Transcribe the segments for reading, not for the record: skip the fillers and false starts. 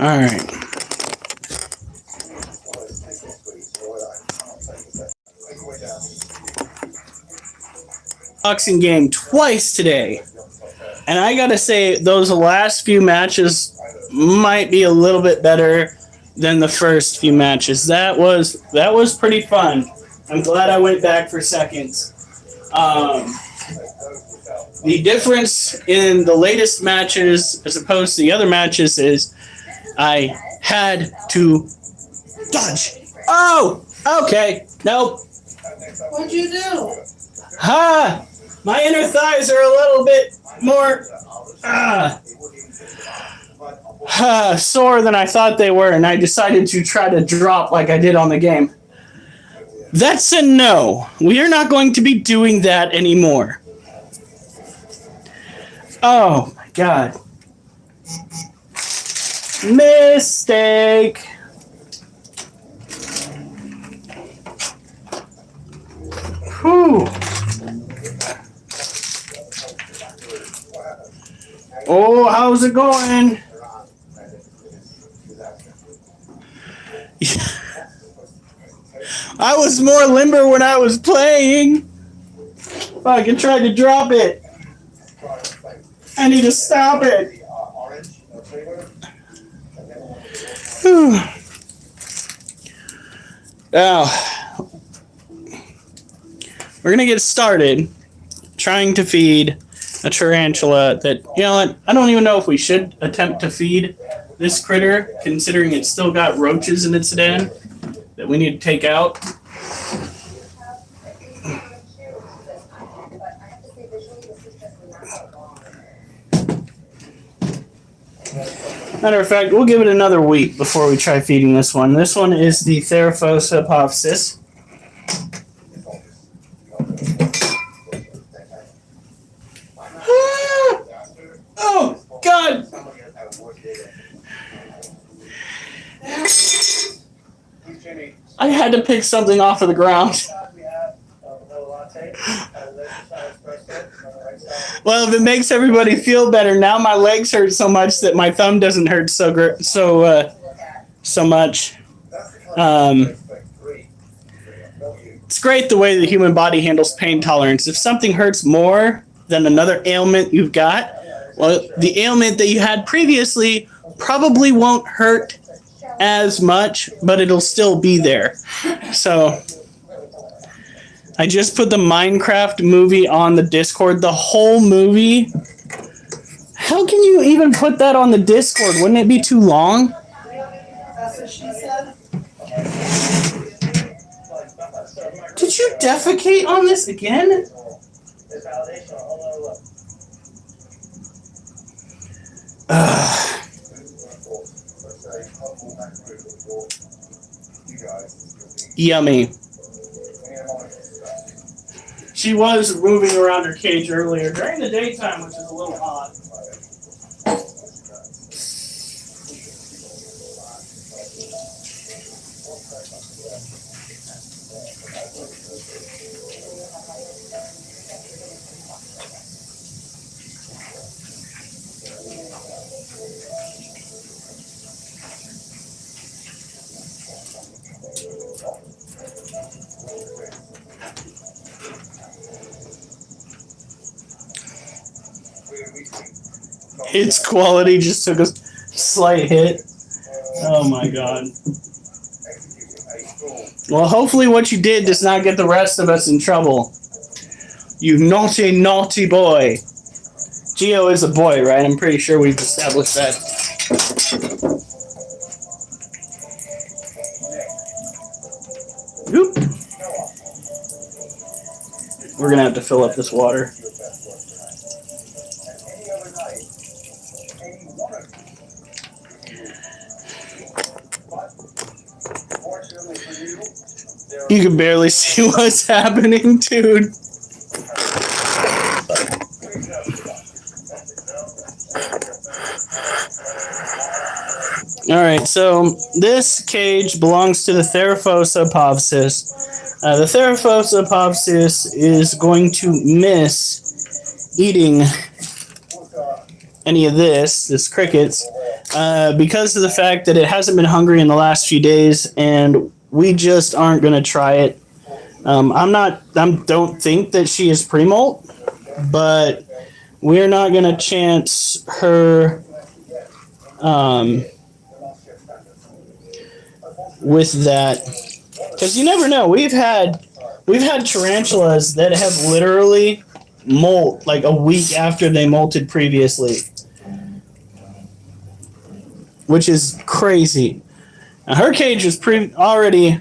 All right. Boxing game twice today. And I got to say, those last few matches might be a little bit better than the first few matches. That was pretty fun. I'm glad I went back for seconds. The difference in the latest matches as opposed to the other matches is I had to dodge. Oh, okay. Nope. What'd you do? My inner thighs are a little bit more sore than I thought they were, and I decided to try to drop like I did on the game. That's a no. We are not going to be doing that anymore. Oh, my God. Mistake. Whew. Oh, how's it going? I was more limber when I was playing. Fuck, I tried to drop it. I need to stop it. Now, we're going to get started trying to feed a tarantula that, you know what, I don't even know if we should attempt to feed this critter, considering it's still got roaches in its den that we need to take out. Matter of fact, we'll give it another week before we try feeding this one. This one is the Theraphosa povsis. Oh, God! I had to pick something off of the ground. Well, if it makes everybody feel better, now my legs hurt so much that my thumb doesn't hurt so much. It's great the way the human body handles pain tolerance. If something hurts more than another ailment you've got, well, the ailment that you had previously probably won't hurt as much, but it'll still be there. So I just put the Minecraft movie on the Discord, the whole movie. How can you even put that on the Discord? Wouldn't it be too long? That's what she said. Did you defecate on this again? Yummy. She was moving around her cage earlier during the daytime, which is a little odd. Its quality just took a slight hit. Oh my God. Well, hopefully what you did does not get the rest of us in trouble. You naughty, naughty boy. Geo is a boy, right? I'm pretty sure we've established that. Oop. We're going to have to fill up this water. You can barely see what's happening, dude. Alright, so this cage belongs to the Theraphosa povsis. The Theraphosa povsis is going to miss eating any of this crickets, because of the fact that it hasn't been hungry in the last few days, and we just aren't going to try it. Don't think that she is pre-molt, but we're not going to chance her with that, because you never know. We've had tarantulas that have literally molt like a week after they molted previously, which is crazy. Now, her cage is already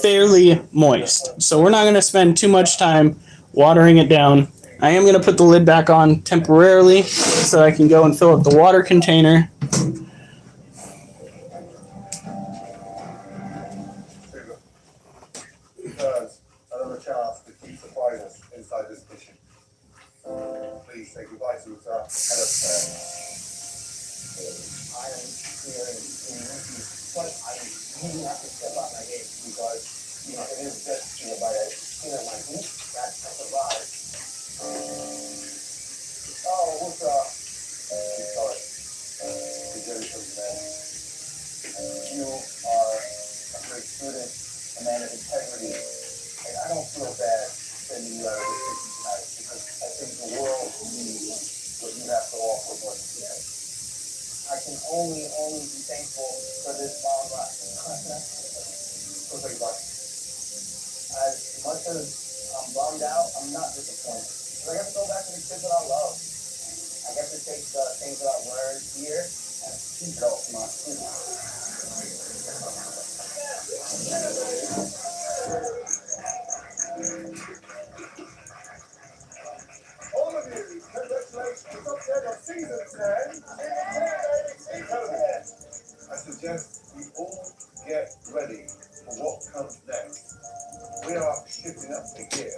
fairly moist, so we're not going to spend too much time watering it down. I am going to put the lid back on temporarily so I can go and fill up the water container. Because another chance to keep surprising us inside this mission. Please say goodbye to us ahead of time. I am feeling but I really have to step out my game because, it is just, by the skin of my boot that I survived. Oh, what's up? Sorry. Congratulations, man. You are a great student, a man of integrity, and I don't feel bad sending you out of this mission tonight because I think the world needs what you have to offer more than today. I can only be thankful for this long ride. So think about it. As much as I'm bummed out, I'm not disappointed. So I have to go back to the kids that I love. I get to take the things that I learned here and keep it all for my students. All of you, congratulations on your season 10 in Canada. I suggest we all get ready for what comes next. We are shifting up the gear.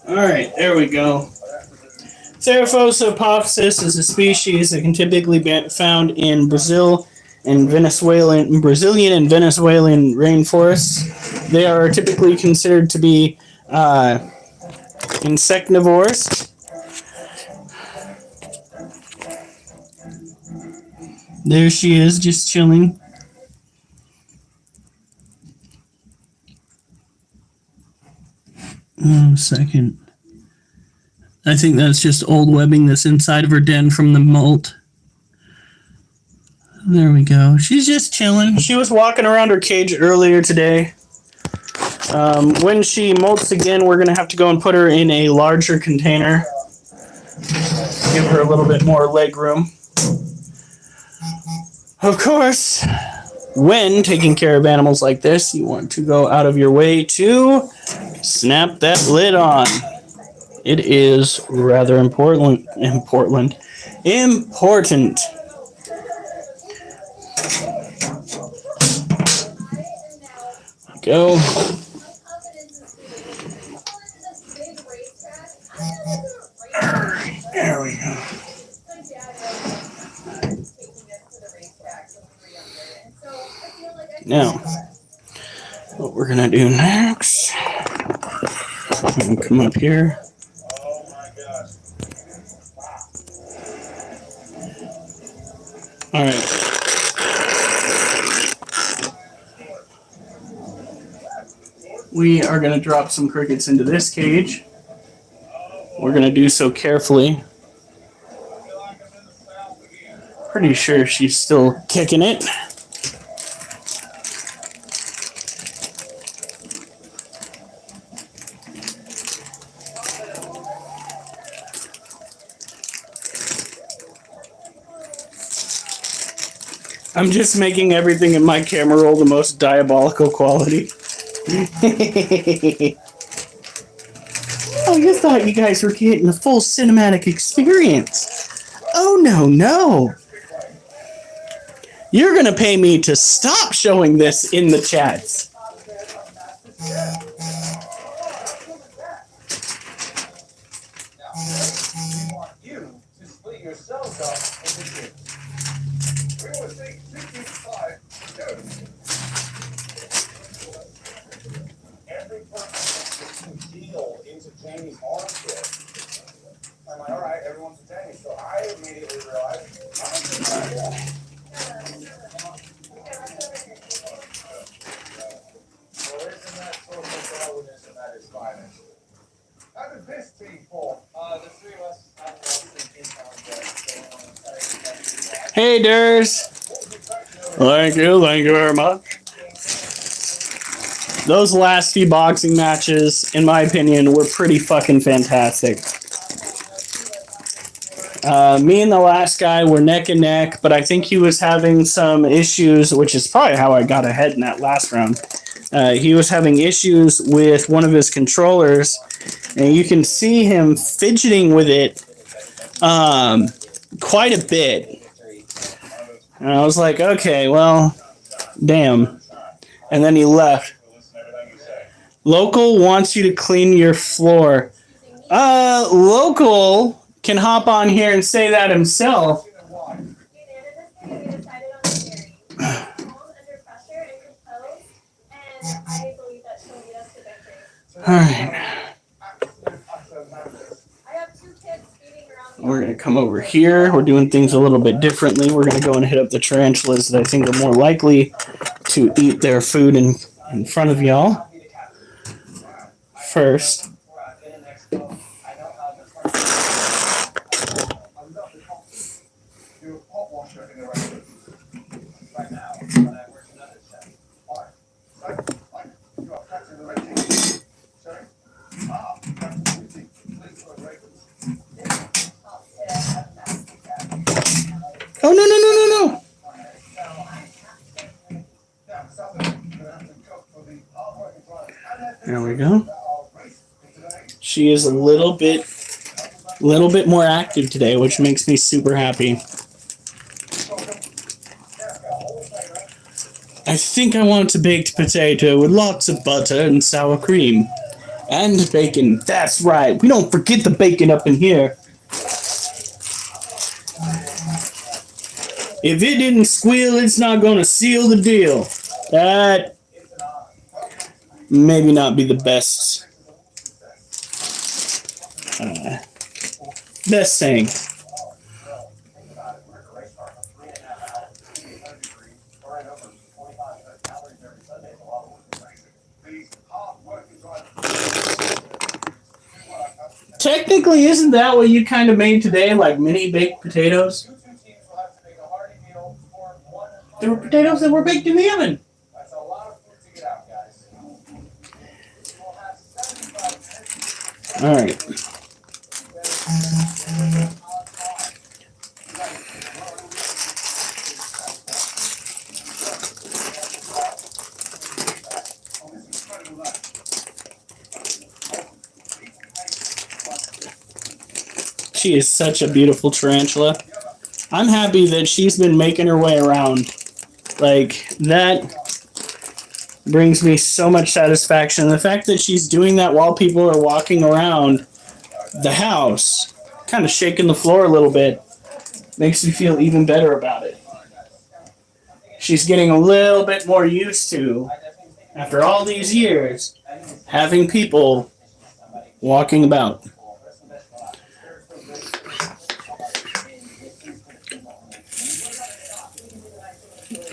All right, there we go. Theraphosa is a species that can typically be found in Brazilian and Venezuelan rainforests. They are typically considered to be insectivores. There she is, just chilling. Second. I think that's just old webbing that's inside of her den from the molt. There we go. She's just chilling. She was walking around her cage earlier today. When she molts again, we're going to have to go and put her in a larger container. Give her a little bit more leg room. Of course, when taking care of animals like this, you want to go out of your way to snap that lid on. It is rather important. Go. There we go. Now, what we're gonna do next, I'm gonna come up here. Oh my gosh. All right. We are gonna drop some crickets into this cage. We're gonna do so carefully. Pretty sure she's still kicking it. I'm just making everything in my camera roll the most diabolical quality. Oh, you thought you guys were getting the full cinematic experience. Oh, no. You're going to pay me to stop showing this in the chats. We want you to split yourselves up into two. We will take 65 goats. Every person gets to deal into Jamie's armpit. I'm like, all right, everyone's a Jamie. So I immediately realized, I'm going to do that. Hey, Durs. Thank you very much. Those last few boxing matches, in my opinion, were pretty fucking fantastic. Me and the last guy were neck and neck, but I think he was having some issues, which is probably how I got ahead in that last round. He was having issues with one of his controllers, and you can see him fidgeting with it quite a bit. And I was like, okay, well, damn. And then he left. Local wants you to clean your floor. Local can hop on here and say that himself. Alright. We're going to come over here. We're doing things a little bit differently. We're going to go and hit up the tarantulas that I think are more likely to eat their food in front of y'all. First. Oh, no, no, no, no, no. There we go. She is a little bit more active today, which makes me super happy. I think I want a baked potato with lots of butter and sour cream. And bacon. That's right. We don't forget the bacon up in here. If it didn't squeal, it's not going to seal the deal. That maybe not be the best saying. Technically, isn't that what you kind of made today, like mini baked potatoes? There were potatoes that were baked in the oven. All right. She is such a beautiful tarantula. I'm happy that she's been making her way around. Like, that brings me so much satisfaction. The fact that she's doing that while people are walking around the house, kind of shaking the floor a little bit, makes me feel even better about it. She's getting a little bit more used to, after all these years, having people walking about.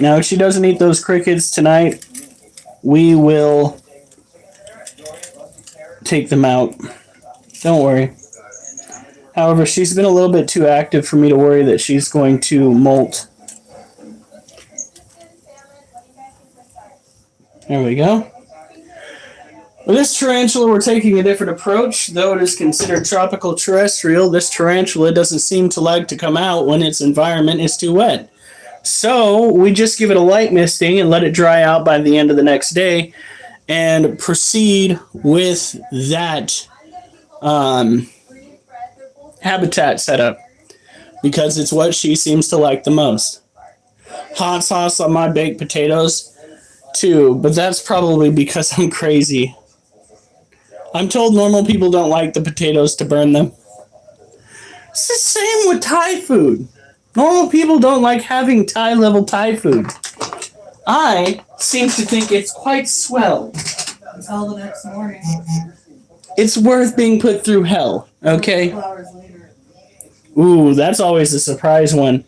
Now, if she doesn't eat those crickets tonight, we will take them out. Don't worry. However, she's been a little bit too active for me to worry that she's going to molt. There we go. With this tarantula, we're taking a different approach. Though it is considered tropical terrestrial, this tarantula doesn't seem to like to come out when its environment is too wet. So we just give it a light misting and let it dry out by the end of the next day and proceed with that habitat setup because it's what she seems to like the most. Hot sauce on my baked potatoes too, but that's probably because I'm crazy. I'm told normal people don't like the potatoes to burn them. It's the same with Thai food. Normal people don't like having Thai-level Thai food. I seem to think it's quite swell. Until the next morning. It's worth being put through hell, okay? 2 hours later. Ooh, that's always a surprise one.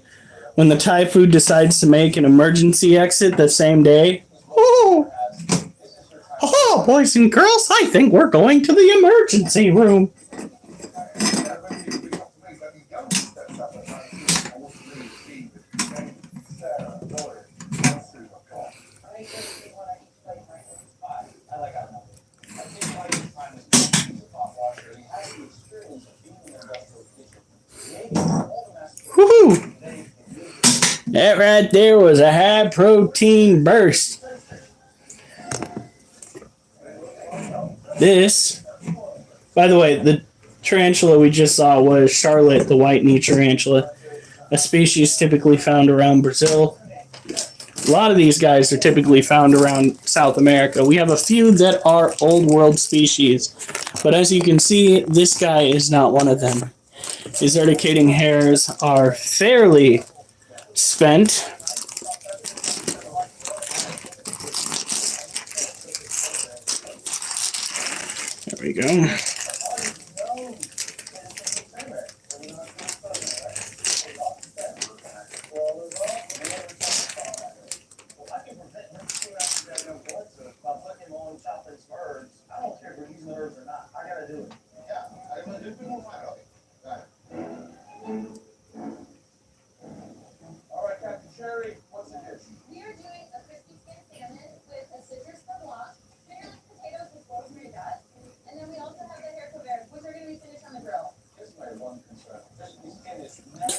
When the Thai food decides to make an emergency exit the same day. Ooh. Oh, boys and girls, I think we're going to the emergency room. That right there was a high protein burst. This, by the way, the tarantula we just saw was Charlotte, the white knee tarantula, a species typically found around Brazil. A lot of these guys are typically found around South America. We have a few that are old world species, but as you can see, this guy is not one of them. His urticating hairs are fairly spent. There we go.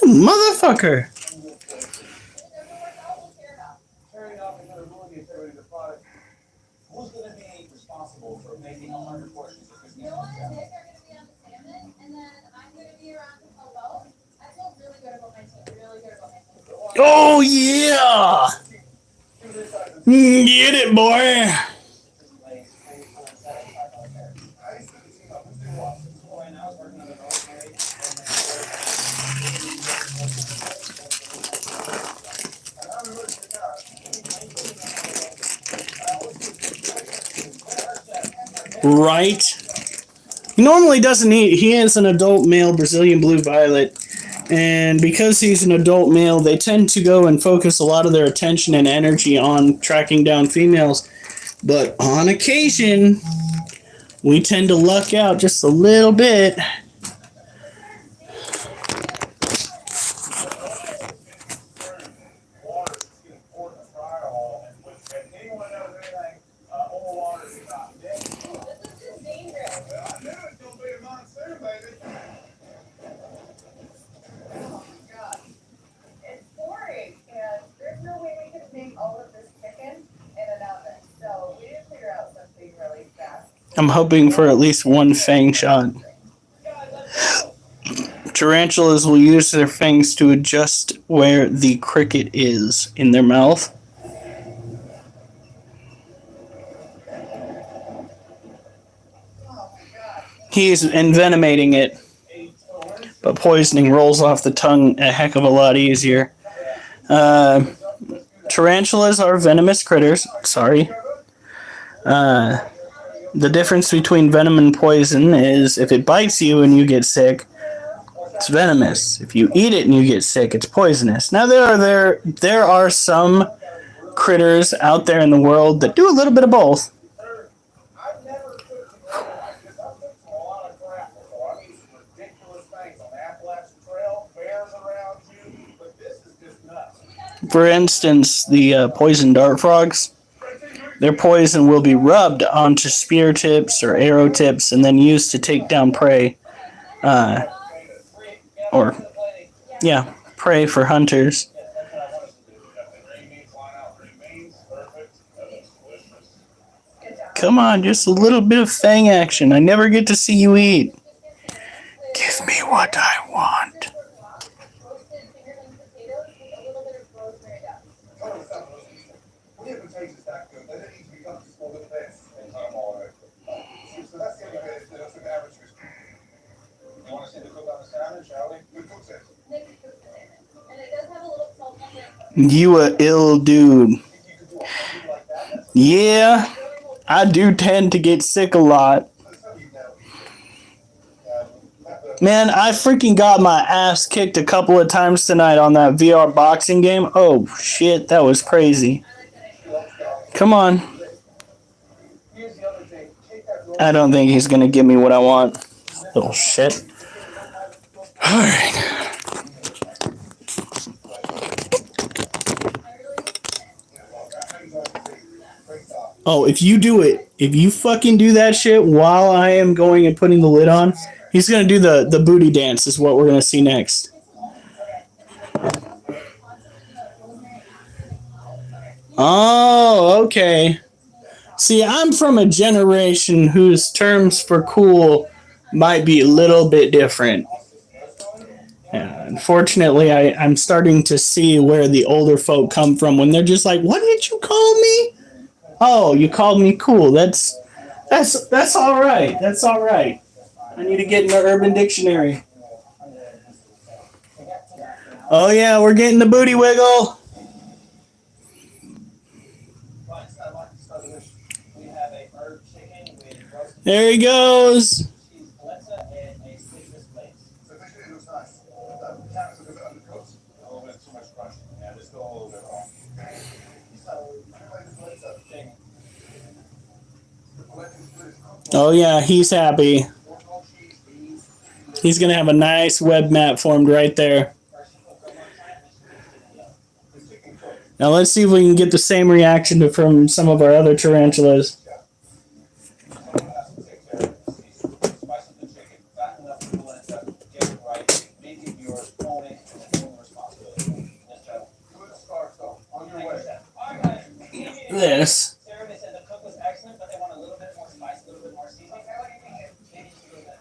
Motherfucker! Who's going to be responsible for making 100 portions of this? You know what? They're going to be on the salmon, and then I'm going to be around to help out. I feel really good about my team. Really good about my team. Oh yeah! Get it, boy! Right? He normally doesn't eat. He is an adult male Brazilian blue violet. And because he's an adult male, they tend to go and focus a lot of their attention and energy on tracking down females. But on occasion, we tend to luck out just a little bit. I'm hoping for at least one fang shot. Tarantulas will use their fangs to adjust where the cricket is in their mouth. He's envenomating it, but poisoning rolls off the tongue a heck of a lot easier. Tarantulas are venomous critters. Sorry. The difference between venom and poison is if it bites you and you get sick, it's venomous. If you eat it and you get sick, it's poisonous. Now there are some critters out there in the world that do a little bit of both. For instance, the poison dart frogs. Their poison will be rubbed onto spear tips or arrow tips and then used to take down prey. Prey for hunters. Come on, just a little bit of fang action. I never get to see you eat. Give me what I want. You a ill dude. Yeah, I do tend to get sick a lot. Man, I freaking got my ass kicked a couple of times tonight on that VR boxing game. Oh shit, that was crazy. Come on. I don't think he's gonna give me what I want. Little shit. Alright. Oh, if you do it, if you fucking do that shit while I am going and putting the lid on, he's gonna do the booty dance is what we're gonna see next. Oh, okay. See, I'm from a generation whose terms for cool might be a little bit different. Yeah, unfortunately, I'm starting to see where the older folk come from when they're just like, "What did you call me?" Oh, you called me cool. That's all right. That's all right. I need to get in the Urban Dictionary. Oh yeah, we're getting the booty wiggle. We have a herb chicken with roasted There he goes. cheese pizza and a citrus glaze. So it looks nice. The cat is a bit undercooked. A little bit too much crunch. Yeah, just go a little bit raw. Oh yeah, he's happy. He's gonna have a nice web mat formed right there. Now let's see if we can get the same reaction from some of our other tarantulas. This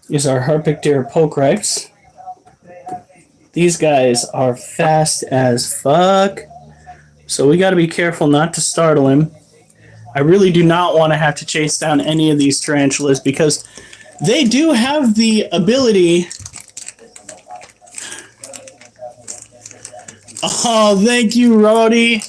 is our Harpicter poke ripes. These guys are fast as fuck, so we got to be careful not to startle him. I really do not want to have to chase down any of these tarantulas because they do have the ability. Oh, thank you, Rody.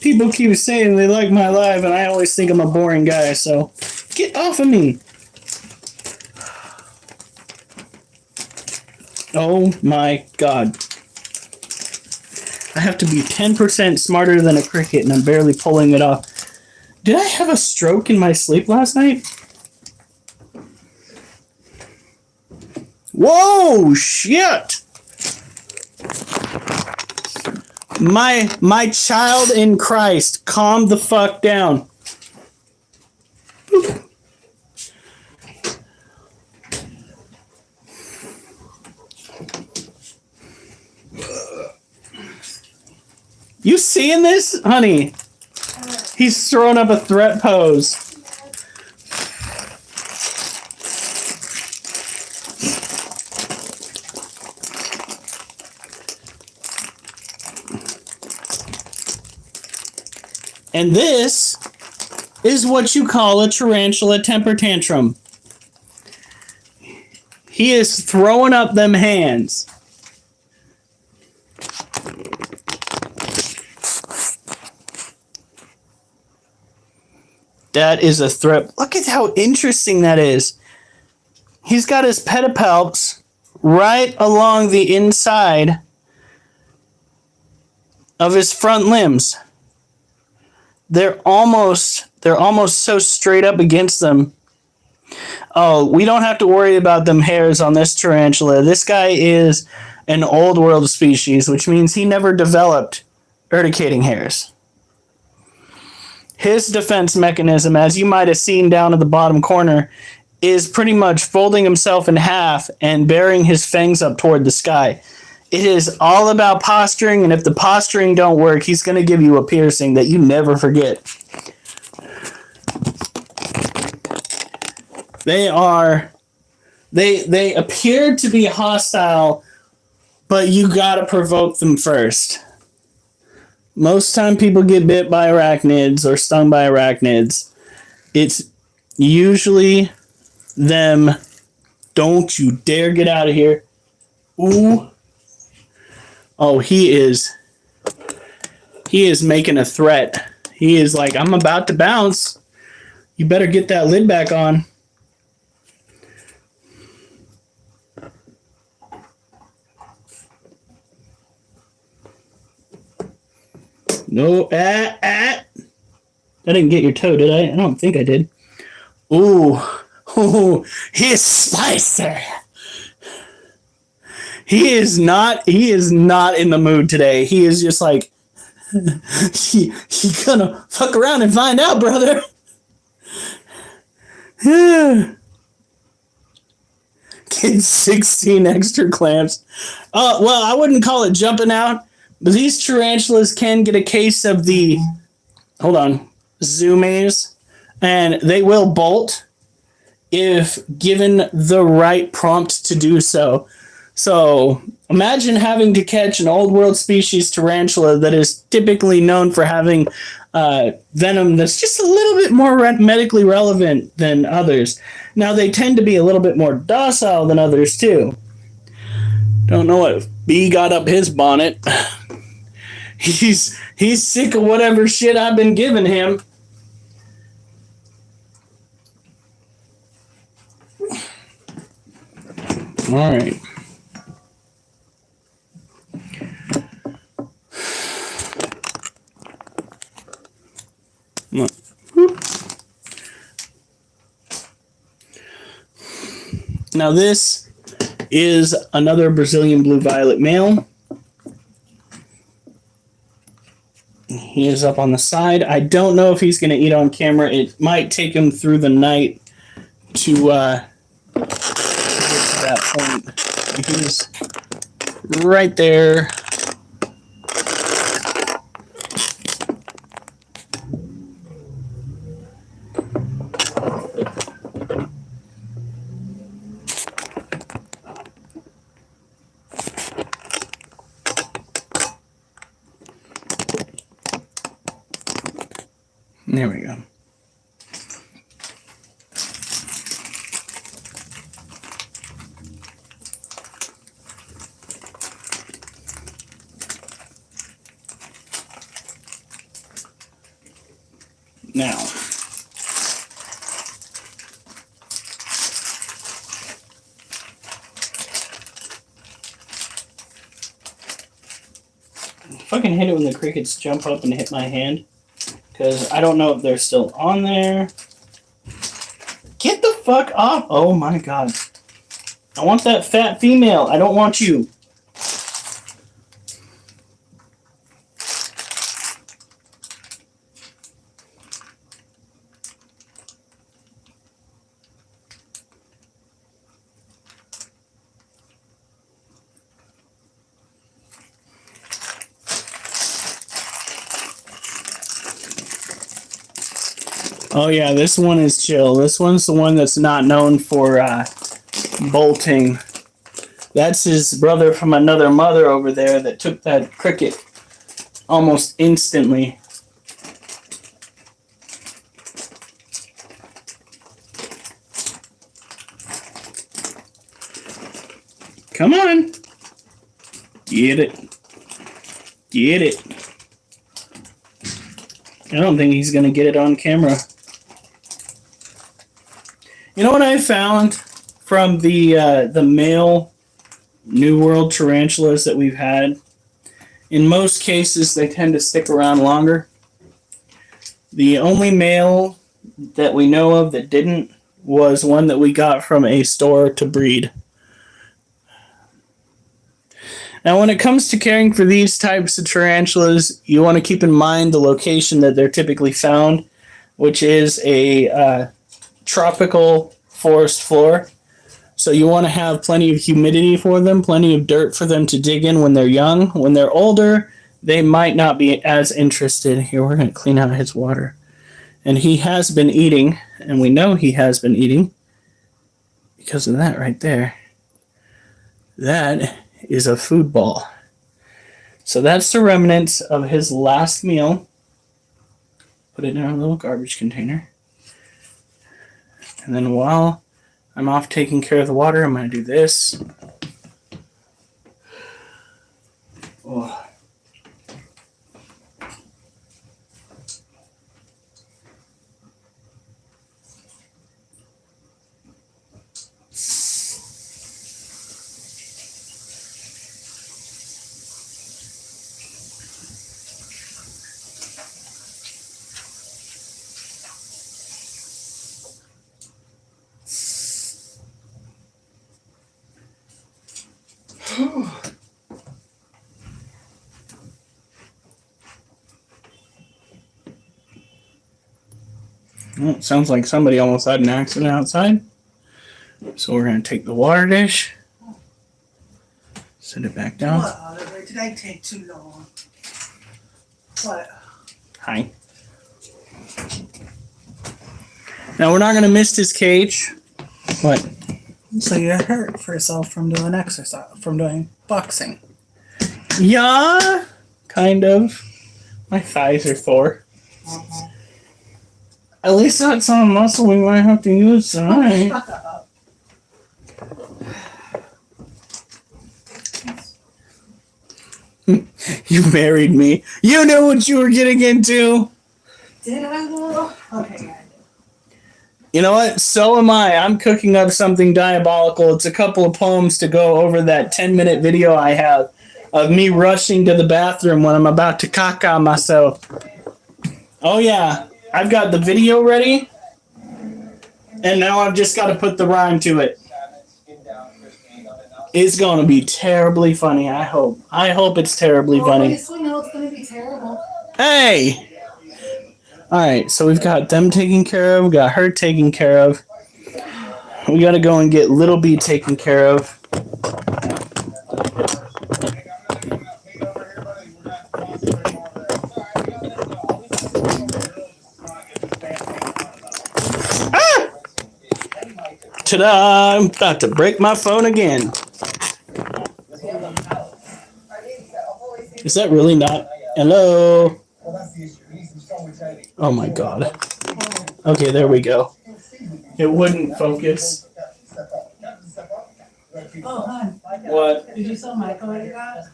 People keep saying they like my live, and I always think I'm a boring guy, so get off of me. Oh my god. I have to be 10% smarter than a cricket, and I'm barely pulling it off. Did I have a stroke in my sleep last night? Whoa, shit! My child in Christ, calm the fuck down. You seeing this, honey? He's throwing up a threat pose. And this is what you call a tarantula temper tantrum. He is throwing up them hands. That is a threat. Look at how interesting that is. He's got his pedipalps right along the inside of his front limbs. They're almost so straight up against them. Oh, we don't have to worry about them hairs on this tarantula. This guy is an old world species, which means he never developed urticating hairs. His defense mechanism, as you might have seen down at the bottom corner, is pretty much folding himself in half and bearing his fangs up toward the sky. It is all about posturing, and if the posturing don't work, he's going to give you a piercing that you never forget. They appear to be hostile, but you got to provoke them first. Most time people get bit by arachnids or stung by arachnids, it's usually them. Don't you dare get out of here. Ooh. Oh, he is making a threat. He is like, I'm about to bounce. You better get that lid back on. No, I didn't get your toe, did I? I don't think I did. Ooh, he's spicy. He is not in the mood today. He is just like, he gonna fuck around and find out, brother. Get 16 extra clamps. Well, I wouldn't call it jumping out, but these tarantulas can get a case of the, hold on, zoomies, and they will bolt if given the right prompt to do so. So imagine having to catch an old world species tarantula that is typically known for having venom that's just a little bit more medically relevant than others. Now, they tend to be a little bit more docile than others, too. Don't know what bee got up his bonnet. He's sick of whatever shit I've been giving him. All right. Now this is another Brazilian blue violet male. He is up on the side. I don't know if he's going to eat on camera. It might take him through the night to get to that point. He's right there. There we go. Now, if I can hit it when the crickets jump up and hit my hand, because I don't know if they're still on there. Get the fuck off! Oh my god. I want that fat female. I don't want you. Oh yeah, this one is chill. This one's the one that's not known for bolting. That's his brother from another mother over there that took that cricket almost instantly. Come on. Get it. Get it. I don't think he's going to get it on camera. You know what I found from the male New World tarantulas that we've had? In most cases, they tend to stick around longer. The only male that we know of that didn't was one that we got from a store to breed. Now, when it comes to caring for these types of tarantulas, you want to keep in mind the location that they're typically found, which is a tropical forest floor. So you want to have plenty of humidity for them, plenty of dirt for them to dig in when they're young. When they're older, they might not be as interested. Here, we're going to clean out his water. And he has been eating, and we know he has been eating because of that right there. That is a food ball. So that's the remnants of his last meal. Put it in a little garbage container. And then while I'm off taking care of the water, I'm going to do this. Oh. Well, it sounds like somebody almost had an accident outside. So we're going to take the water dish, set it back down. What, Oliver? Did I take too long? What? Hi. Now we're not going to miss this cage. What? So you hurt yourself from doing exercise, from doing boxing. Yeah, kind of. My thighs are sore. At least that's some muscle we might have to use tonight. Shut up. You married me. You knew what you were getting into. Did I, though? Okay, yeah, I did. You know what? So am I. I'm cooking up something diabolical. It's a couple of poems to go over that 10-minute video I have of me rushing to the bathroom when I'm about to caca myself. Oh, yeah. I've got the video ready. And now I've just got to put the rhyme to it. It's going to be terribly funny, I hope. I hope it's terribly funny. Obviously, no, it's going to be terrible. Hey! Alright, so we've got them taken care of. We got her taken care of. We got to go and get Little B taken care of. Ah! Ta-da! I'm about to break my phone again. Is that really not? Hello? Oh my god. Okay, there we go. It wouldn't focus. Oh, hon. What? Did you tell Michael what you got?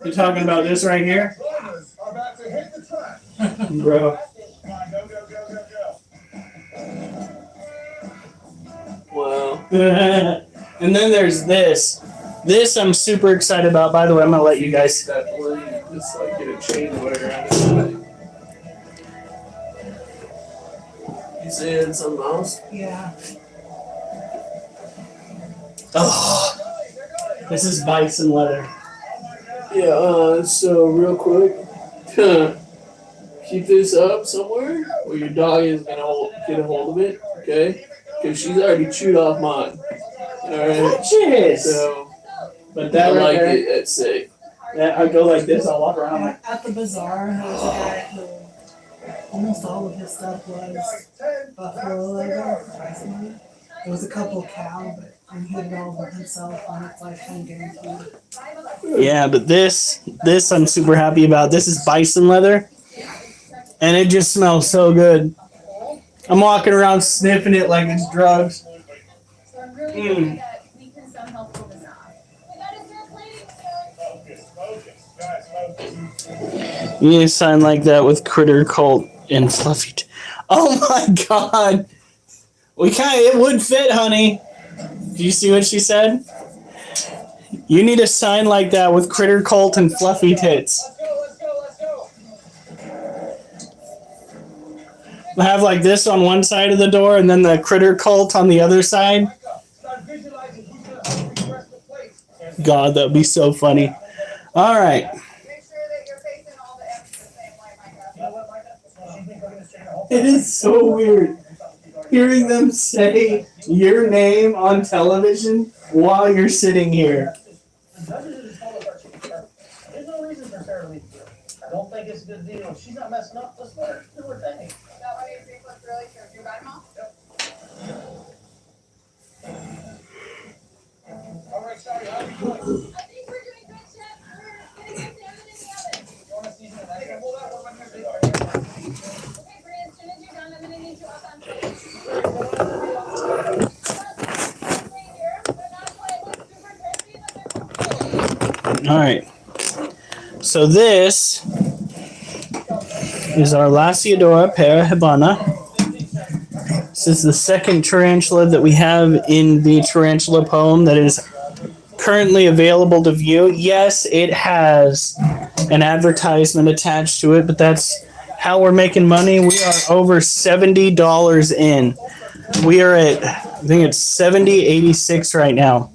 You talking about this right here? Bro. Wow. And then there's this. This I'm super excited about. By the way, I'm gonna let you guys. That where you just like get a chain wire around it. You saying something else? Yeah. Oh, this is bison leather. Yeah, so real quick, keep this up somewhere where your dog is gonna get a hold of it, okay? Because she's already chewed off mine. Alright? Jeez. So, But I that right like there, it, that's safe. that, I go like this. I'll walk around like. At the bazaar, there was a guy who almost all of his stuff was buffalo leather. There was a couple cow, but he had it all by himself on its lifetime guarantee. Yeah, but this I'm super happy about. This is bison leather, and it just smells so good. I'm walking around sniffing it like it's drugs. So I'm really hoping that we can somehow pull this off. We gotta start planning. You need a sign like that with Critter Cult and Fluffy. Oh my god! It would fit, honey. Do you see what she said? You need a sign like that with Critter Cult and Fluffy Tits. Have like this on one side of the door and then the Critter Cult on the other side. God, that'd be so funny. All right. Make sure that you're facing all the M's the same way, Micah. It is so weird hearing them say your name on television while you're sitting here. There's no reason for Sarah to leave here. I don't think it's a good deal. If she's not messing up, let's let her do her thing. Is that why your drink looks really true? You got him all? All right, sorry, how are you doing? I think we're doing good, Chef. We're getting the salmon in the oven. You want to see some? I can hold out one of my here. Okay, Bree, as soon as you're done, I'm gonna need you up on stage. Stay here, but not quite like super crispy, but they're All right. So this is our Lasiodora parahabana. This is the second tarantula that we have in the tarantula poem that is currently available to view. Yes, it has an advertisement attached to it, but that's how we're making money. We are over $70 in. We are at, I think it's 70.86 right now.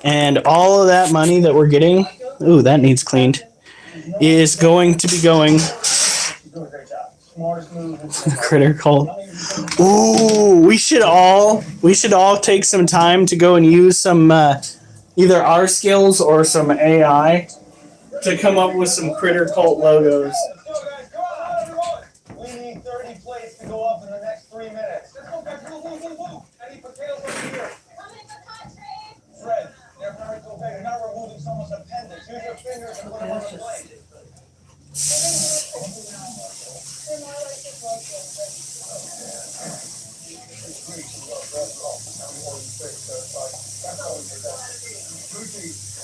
And all of that money that we're getting, ooh, that needs cleaned, is going to be going smartest move. Critter cult. Ooh, we should all take some time to go and use some either our skills or some AI to come up with some critter cult logos. Let's go, guys. Come on, everyone. We need 30 plates to go up in the next 3 minutes. Let's go, guys. Move. I need potatoes over here. Coming in the hot tray. Fred, they're very so big. You're not removing someone's appendix. Use your fingers and put them on the plate. They're more like the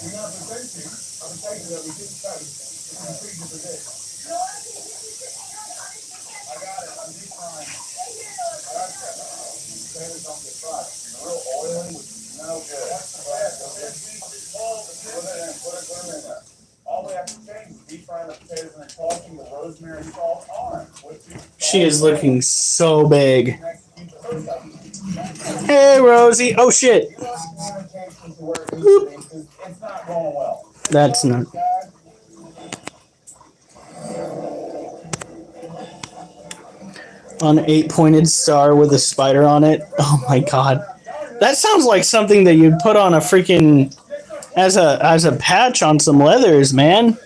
We're not presenting a potato that we didn't taste. It's completely predicted. I got it. I'm deep frying. I got it. Potatoes don't get fried. Real oily with no good. That's the best. Put it in there. All we have to change is deep frying the potatoes and then tossing the rosemary salt on. She is looking so big. Hey, Rosie. Oh shit. It's not going well. That's not. An 8-pointed star with a spider on it. Oh my god. That sounds like something that you'd put on a freaking as a patch on some leathers, man.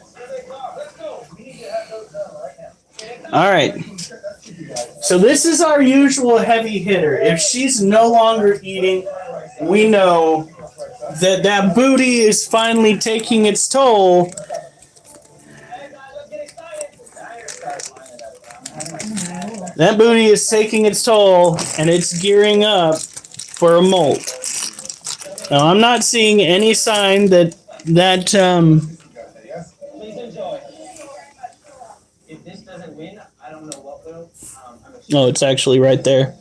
All right. So this is our usual heavy hitter. If she's no longer eating, we know that booty is finally taking its toll. That booty is taking its toll, and it's gearing up for a molt. Now, I'm not seeing any sign that Please enjoy. If this doesn't win, I don't know what will. Oh, it's actually right there.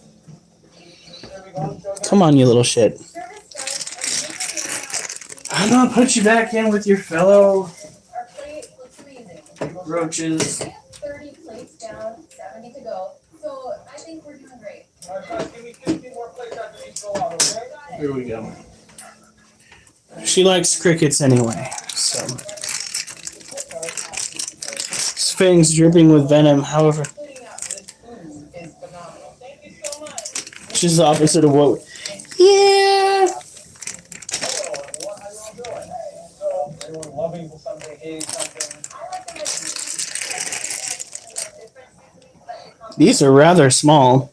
Come on, you little shit. I'm gonna put you back in with your fellow Our plate looks amazing. roaches. 30 plates down, 70 to go. So I think we're doing great. All right, guys, give me 15 more plates after these go out, okay? Here we go. She likes crickets anyway, so. His fangs dripping with venom, however. Which is the opposite of what. Yeah! So, everyone loving something, hating something. These are rather small.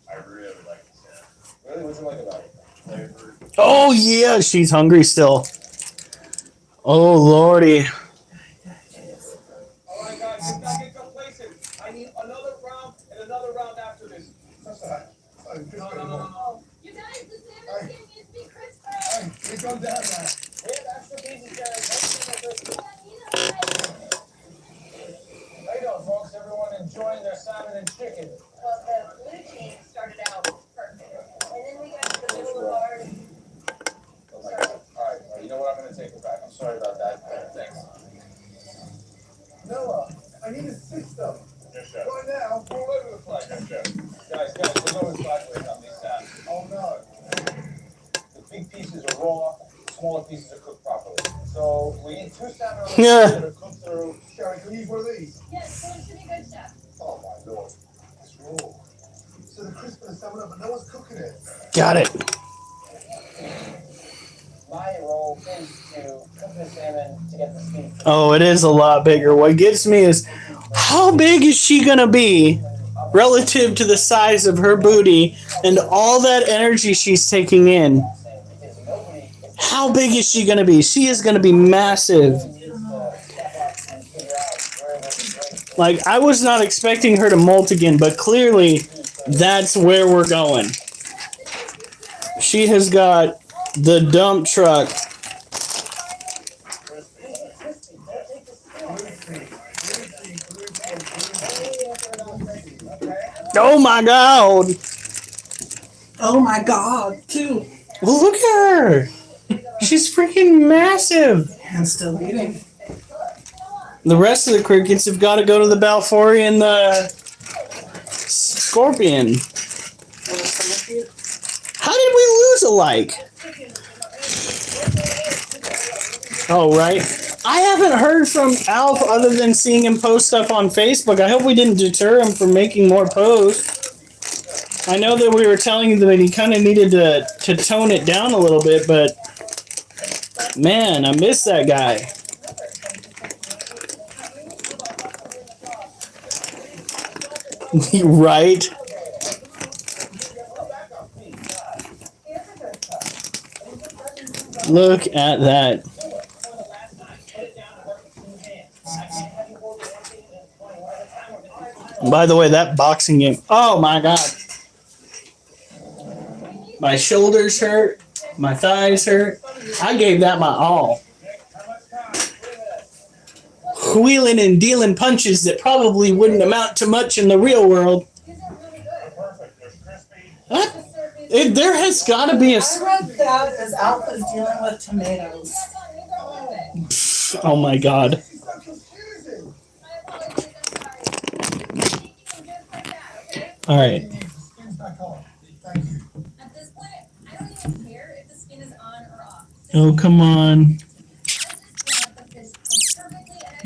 I really like this. Really? What's it like about it? Flavor. Oh, yeah, she's hungry still. Oh, lordy. All right, guys, let's not get complacent. I need another round and another round after this. No. You guys, the salmon skin needs to be crisper. It goes down now. We have extra pieces, guys. How you doing, folks? Everyone enjoying their salmon and chicken? Well, the blue team started out perfect. And then we got to the middle of ours. All right, you know what? I'm going to take it back. I'm sorry about that. Thanks. Noah, I need a system. Yes, chef. Right now, all over the place. Yes, chef. Guys, we're going sideways on these salmon. Oh, no. The big pieces are raw, the smaller pieces are cooked properly. So we need 2 salmon that are cooked through. Sherry, can you use one of these? Yes, so it should be good, chef. Oh, my Lord. It's raw. So the crisp and the salmon, but no one's cooking it. Got it. My role is to cook the salmon to get the skin. Oh, it is a lot bigger. What gets me is how big is she gonna be relative to the size of her booty and all that energy she's taking in? How big is she gonna be? She is gonna be massive. Like, I was not expecting her to molt again, but clearly that's where we're going. She has got the dump truck. Oh my god! Oh my god, too. Well, look at her! She's freaking massive! And still eating. The rest of the crickets have got to go to the Balfour and the Scorpion. How did we lose a like? Oh, right. I haven't heard from Alf other than seeing him post stuff on Facebook. I hope we didn't deter him from making more posts. I know that we were telling him that he kind of needed to tone it down a little bit, but man, I miss that guy. Right? Look at that. By the way, that boxing game, oh my God. My shoulders hurt, my thighs hurt. I gave that my all. Wheeling and dealing punches that probably wouldn't amount to much in the real world. What? There has got to be a... I read that as Alpha's dealing with tomatoes. Oh my God. All right. At this point, I don't even care if the skin is on or off. Oh, come on.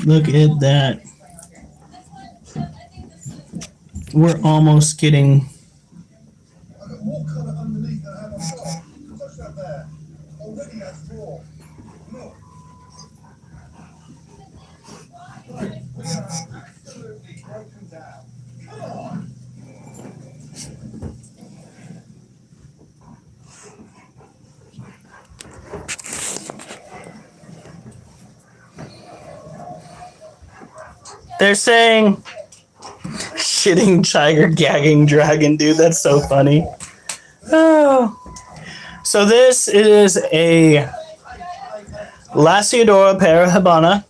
Look at that. We're almost getting... They're saying shitting tiger, gagging dragon, dude. That's so funny. Oh. So this is a Lasiodora parahabana.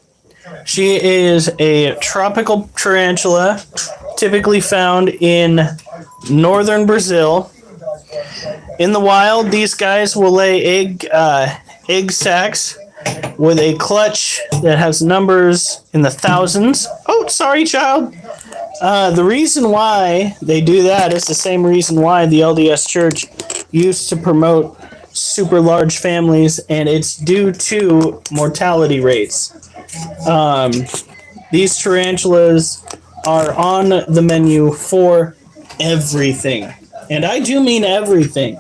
She is a tropical tarantula, typically found in northern Brazil. In the wild, these guys will lay egg sacs with a clutch that has numbers in the thousands. Oh, sorry, child. The reason why they do that is the same reason why the LDS Church used to promote super large families, and it's due to mortality rates. These tarantulas are on the menu for everything, and I do mean everything.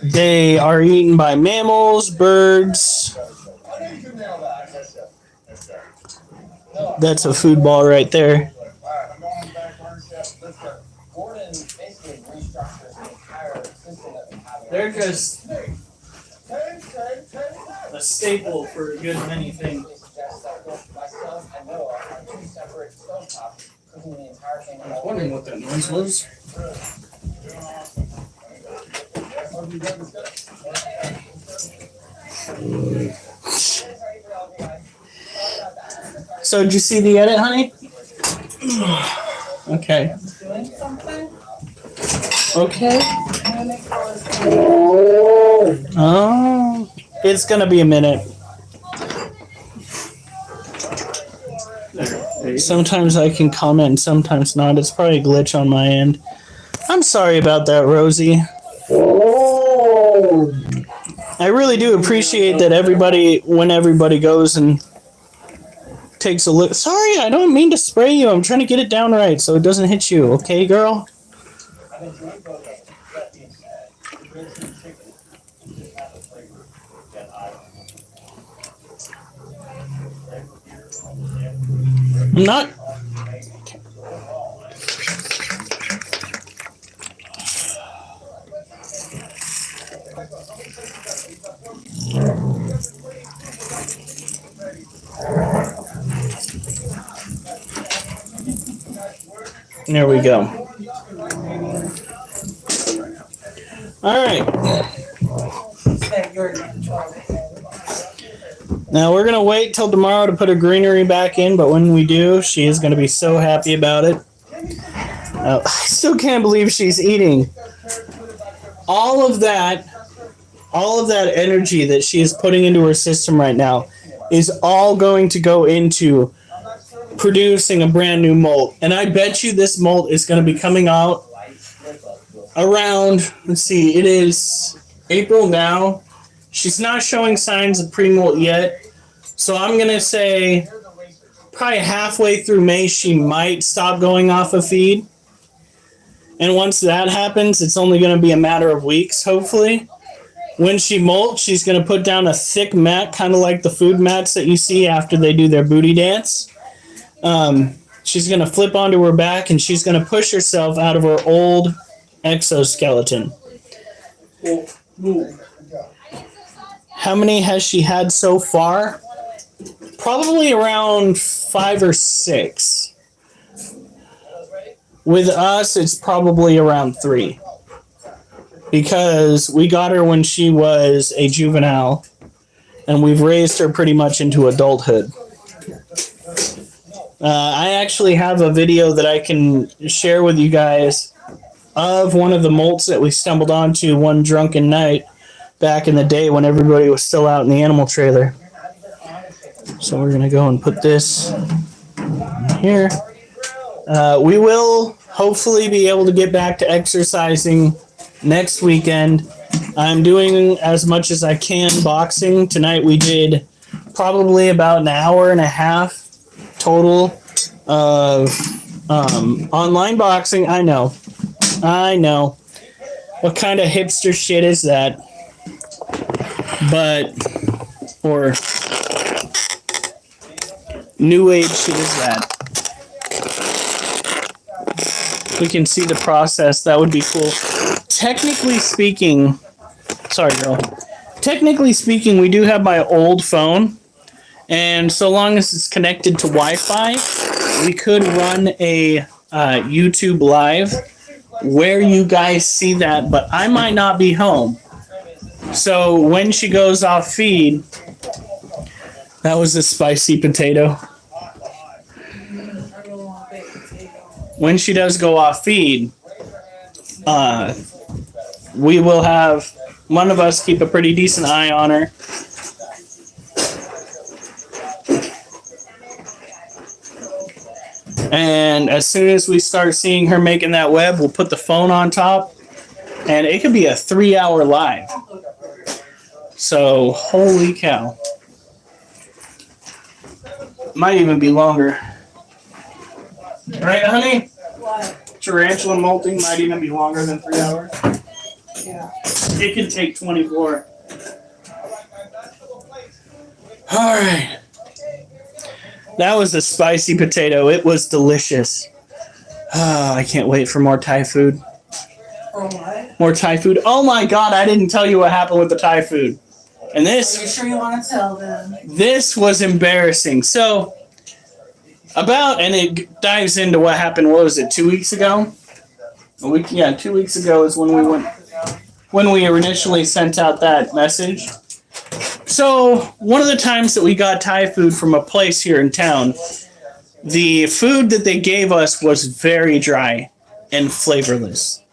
They are eaten by mammals, birds. That's a food ball right there. They're just a staple for a good many things. I was wondering what that noise was. So did you see the edit, honey? Okay. Okay. Oh, it's gonna be a minute. Sometimes I can comment, sometimes not. It's probably a glitch on my end. I'm sorry about that, Rosie. I really do appreciate that when everybody goes and takes a look. Sorry, I don't mean to spray you. I'm trying to get it down right so it doesn't hit you. Okay, girl? I'm not... There we go. All right. Now we're gonna wait till tomorrow to put her greenery back in, but when we do, she is gonna be so happy about it. I still can't believe she's eating. All of that energy that she is putting into her system right now is all going to go into producing a brand new molt. And I bet you this molt is going to be coming out around, let's see, it is April now. She's not showing signs of pre-molt yet. So I'm going to say probably halfway through May, she might stop going off of feed. And once that happens, it's only going to be a matter of weeks, hopefully. When she molts, she's going to put down a thick mat, kind of like the food mats that you see after they do their booty dance. She's going to flip onto her back, and she's going to push herself out of her old exoskeleton. How many has she had so far? Probably around 5 or 6. With us, it's probably around 3. Because we got her when she was a juvenile, and we've raised her pretty much into adulthood. I actually have a video that I can share with you guys of one of the molts that we stumbled onto one drunken night back in the day when everybody was still out in the animal trailer. So we're going to go and put this in here. We will hopefully be able to get back to exercising next weekend. I'm doing as much as I can boxing. Tonight we did probably about an hour and a half total of online boxing. I know. What kind of hipster shit is that? But, or new age shit is that? We can see the process. That would be cool. Technically speaking, sorry girl. Technically speaking, we do have my old phone. And so long as it's connected to Wi-Fi, we could run a YouTube live where you guys see that, but I might not be home. So when she goes off feed, that was a spicy potato. When she does go off feed, we will have one of us keep a pretty decent eye on her. And as soon as we start seeing her making that web, we'll put the phone on top. And it could be a 3-hour live. So, holy cow. Might even be longer. Right, honey? What? Tarantula molting might even be longer than 3 hours. Yeah. It could take 24. All right. That was a spicy potato. It was delicious. Oh, I can't wait for more Thai food. Or what? More Thai food. Oh my God, I didn't tell you what happened with the Thai food. And Are you this sure you want to tell them? was embarrassing. So, and it dives into what happened, what was it, 2 weeks ago? 2 weeks ago is when we initially sent out that message. So, one of the times that we got Thai food from a place here in town, the food that they gave us was very dry and flavorless.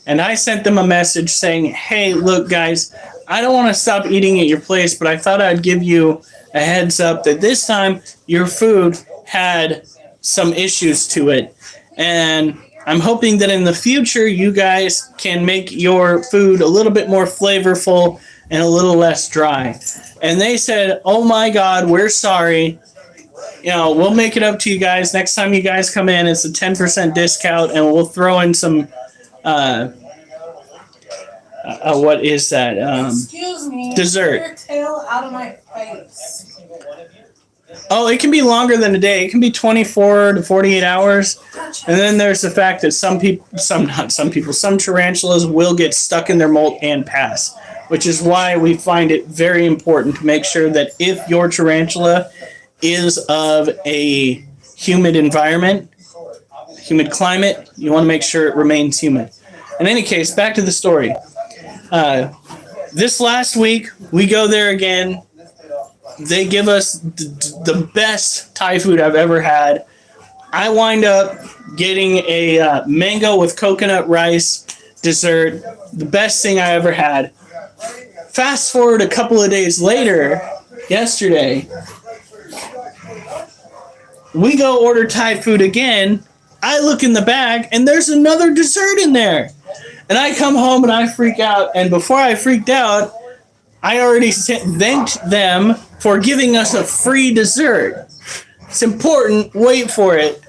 And I sent them a message saying, hey, look, guys, I don't want to stop eating at your place, but I thought I'd give you a heads up that this time your food had some issues to it. And I'm hoping that in the future you guys can make your food a little bit more flavorful and a little less dry. And they said, oh my God, we're sorry. We'll make it up to you guys. Next time you guys come in, it's a 10% discount, and we'll throw in some, what is that? Excuse me. Dessert. Get your tail out of my face. Oh, it can be longer than a day. It can be 24 to 48 hours. And then there's the fact that some tarantulas will get stuck in their molt and pass, which is why we find it very important to make sure that if your tarantula is of a humid environment, humid climate, you want to make sure it remains humid. In any case, back to the story. This last week, we go there again. They give us the best Thai food I've ever had. I wind up getting a mango with coconut rice dessert, the best thing I ever had. Fast forward a couple of days later, yesterday, we go order Thai food again. I look in the bag, and there's another dessert in there. And I come home, and I freak out. And before I freaked out, I already thanked them for giving us a free dessert. It's important. Wait for it.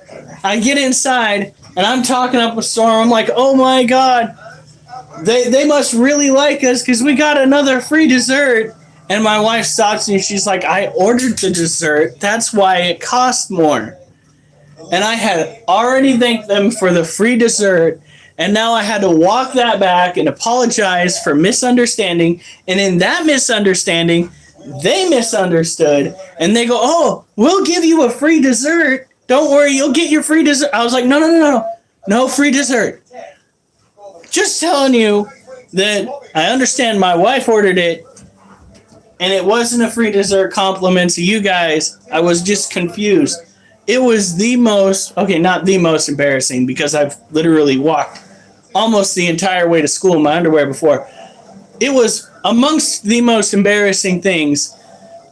I get inside and I'm talking up a storm. I'm like, oh my God, they must really like us because we got another free dessert. And my wife stops me. She's like, I ordered the dessert. That's why it cost more. And I had already thanked them for the free dessert. And now I had to walk that back and apologize for misunderstanding. And in that misunderstanding, they misunderstood. And they go, oh, we'll give you a free dessert. Don't worry, you'll get your free dessert. I was like, no. No free dessert. Just telling you that I understand my wife ordered it. And it wasn't a free dessert compliment to you guys. I was just confused. It was the most, okay, not the most embarrassing because I've literally walked almost the entire way to school in my underwear before. It was amongst the most embarrassing things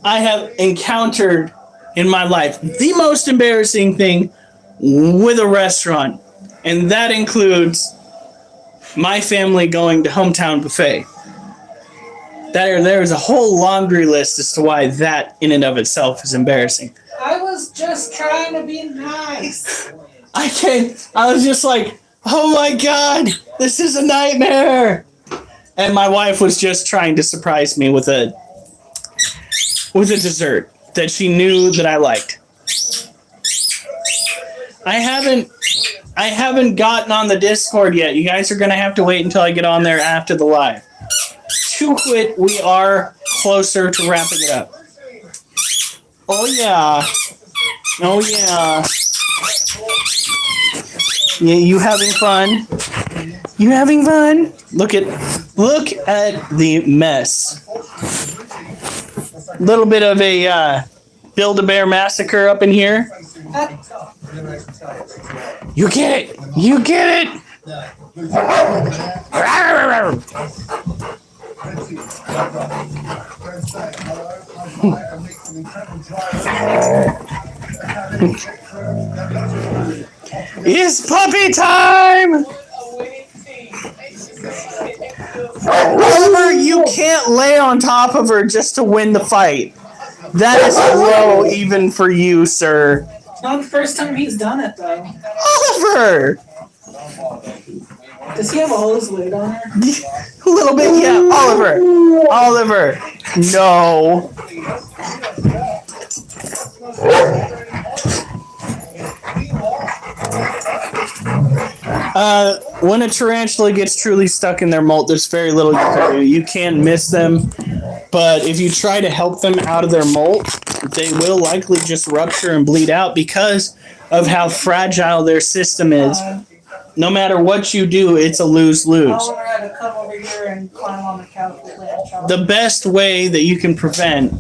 I have encountered in my life. The most embarrassing thing with a restaurant. And that includes my family going to Hometown Buffet. There's a whole laundry list as to why that in and of itself is embarrassing. I was just trying to be nice. I was just like, oh my God, this is a nightmare. And my wife was just trying to surprise me with a dessert that she knew that I liked. I haven't gotten on the Discord yet. You guys are going to have to wait until I get on there after the live. To quit, we are closer to wrapping it up. Oh yeah. Oh yeah. Yeah, you having fun? You having fun? Look at the mess. Little bit of a Build-A-Bear massacre up in here. You get it. You get it. It's puppy time! Oliver, you can't lay on top of her just to win the fight. That is low even for you, sir. Not the first time he's done it, though. Oliver! Does he have all his weight on her? A little bit, yeah. Oliver. No. When a tarantula gets truly stuck in their molt, there's very little you can do. You can miss them, but if you try to help them out of their molt, they will likely just rupture and bleed out because of how fragile their system is. No matter what you do, it's a lose-lose. Oliver had to come over here and climb on the couch with Lamb. The best way that you can prevent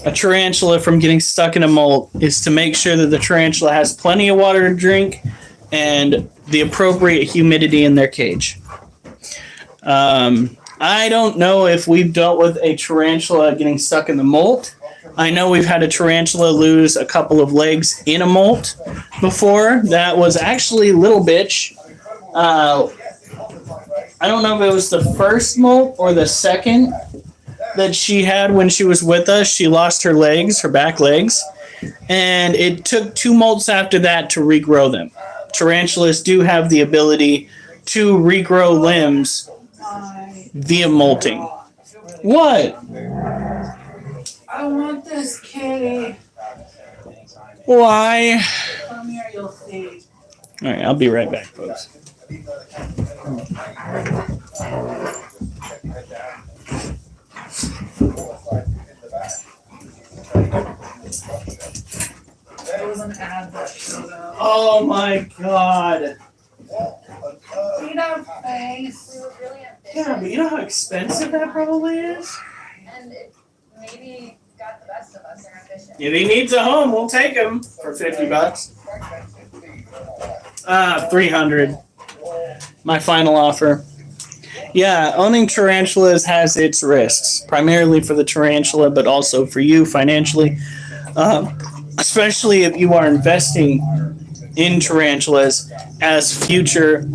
a tarantula from getting stuck in a molt is to make sure that the tarantula has plenty of water to drink and the appropriate humidity in their cage. I don't know if we've dealt with a tarantula getting stuck in the molt. I know we've had a tarantula lose a couple of legs in a molt before. That was actually Little Bitch. I don't know if it was the first molt or the second that she had when she was with us. She lost her legs, her back legs, and it took 2 molts after that to regrow them. Tarantulas do have the ability to regrow limbs via molting. What? I want this kitty. Why? Come here, you'll see. All right, I'll be right back, folks. There was an ad that showed up. Oh my God. Feed our face. We were really ambitious. Yeah, but you know how expensive that probably is? And it maybe got the best of us in our ambition. If he needs a home, we'll take him for $50. 300. My final offer. Yeah, owning tarantulas has its risks, primarily for the tarantula, but also for you financially. Especially if you are investing in tarantulas as future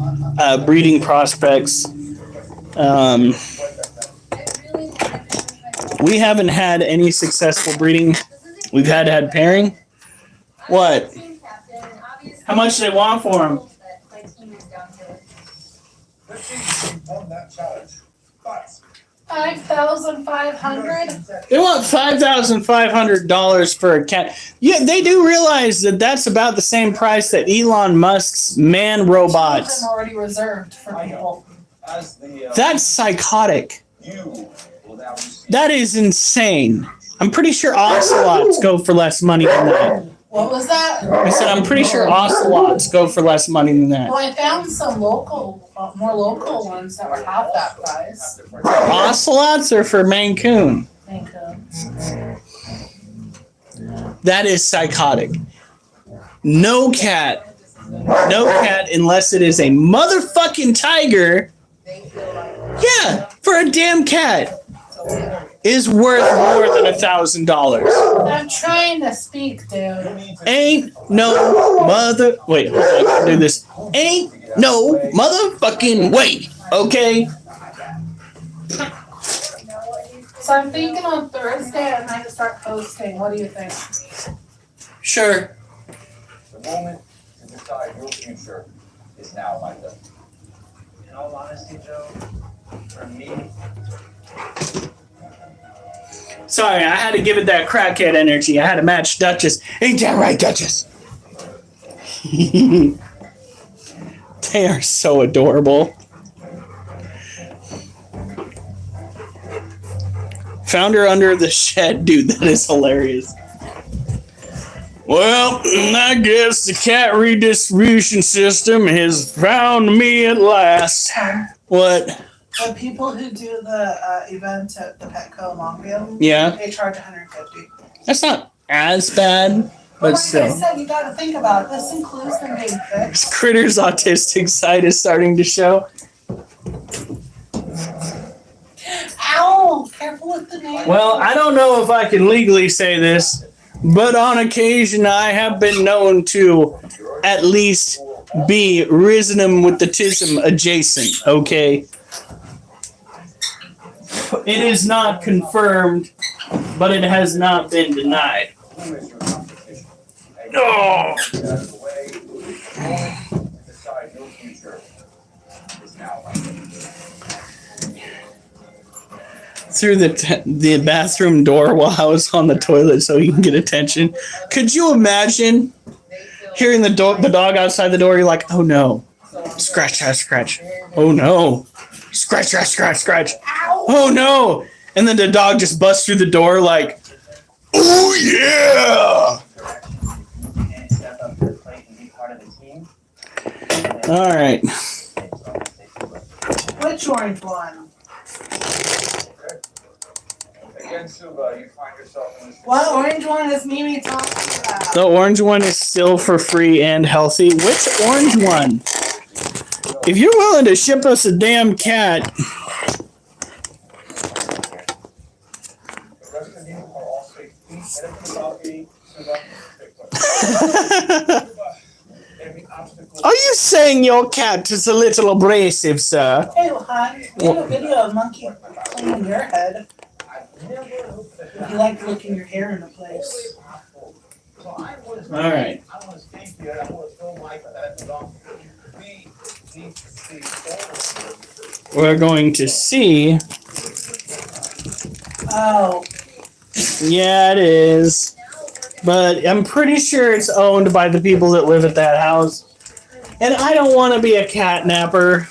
breeding prospects. It really We haven't had any successful breeding. We've had pairing. What? How much do they want for him? Let's see if you won that challenge. But 5,500. They want $5,500 for a cat. Yeah, they do realize that that's about the same price that Elon Musk's man robots. Children already reserved for people. as the That's psychotic. you will now receive That is insane. I'm pretty sure ocelots go for less money than that. What was that? I said I'm pretty sure ocelots go for less money than that. Well, I found some local, more local ones that were half that price. Ocelots are for Maine Coon. Thank you. That is psychotic. No cat unless it is a motherfucking tiger. Yeah, for a damn cat is worth more than $1,000. I'm trying to speak, dude. Ain't no mother. Wait, hold on, I gotta do this. Ain't no motherfucking way. Okay. So I'm thinking on Thursday I might start posting. What do you think? Sure. the moment to decide your future is now, Micah. In all honesty, Joe, for me, Sorry, I had to give it that crackhead energy. I had to match Duchess. Ain't that right, Duchess? They are so adorable. Found her under the shed. Dude, that is hilarious. Well, I guess the cat redistribution system has found me at last. What? The people who do the event at the Petco in Longview, Yeah, they charge $150. that's not as bad, But but like I still. said, you got to think about it. This includes them being fixed. Critter's autistic side is starting to show. Ow! Careful with the name. Well, I don't know if I can legally say this, but on occasion I have been known to at least be risnum with the tism adjacent, okay? It is not confirmed, but it has not been denied. Who is your competition? No! Get out of the way. The moment to decide your future is now, Micah. Through the bathroom door while I was on the toilet so you can get attention. Could you imagine hearing the dog outside the door? You're like, oh no. Scratch, scratch, scratch. Oh no. Scratch, scratch, scratch, scratch. Oh no. And then the dog just busts through the door like, oh yeah. and step up to the plate and be part of the team. All right. Which orange one? Again, Suba, you find yourself in this. What orange one is Mimi talking about? The orange one is still for free and healthy. Which orange one? If you're willing to ship us a damn cat, The rest of you are all 6 feet. Head up to the balcony, Suba. Every obstacle. are you saying your cat is a little abrasive, sir? Hey, hon, we have a video of monkey cleaning your head. You like licking your hair into place. So I was. All right. I want to speak to you, and I want to film Micah that belongs. We need to see all We're going to see. Oh, Yeah, it is. But I'm pretty sure it's owned by the people that live at that house. And I don't want to be a cat napper.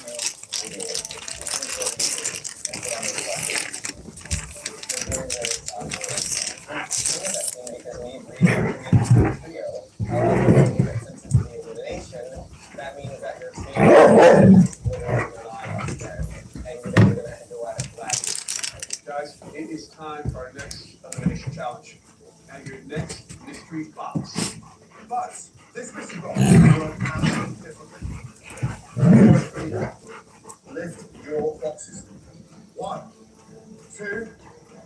Guys, it is time for our next elimination challenge. And your next mystery box. But this mystery box will work absolutely differently. Lift your boxes. 1, 2,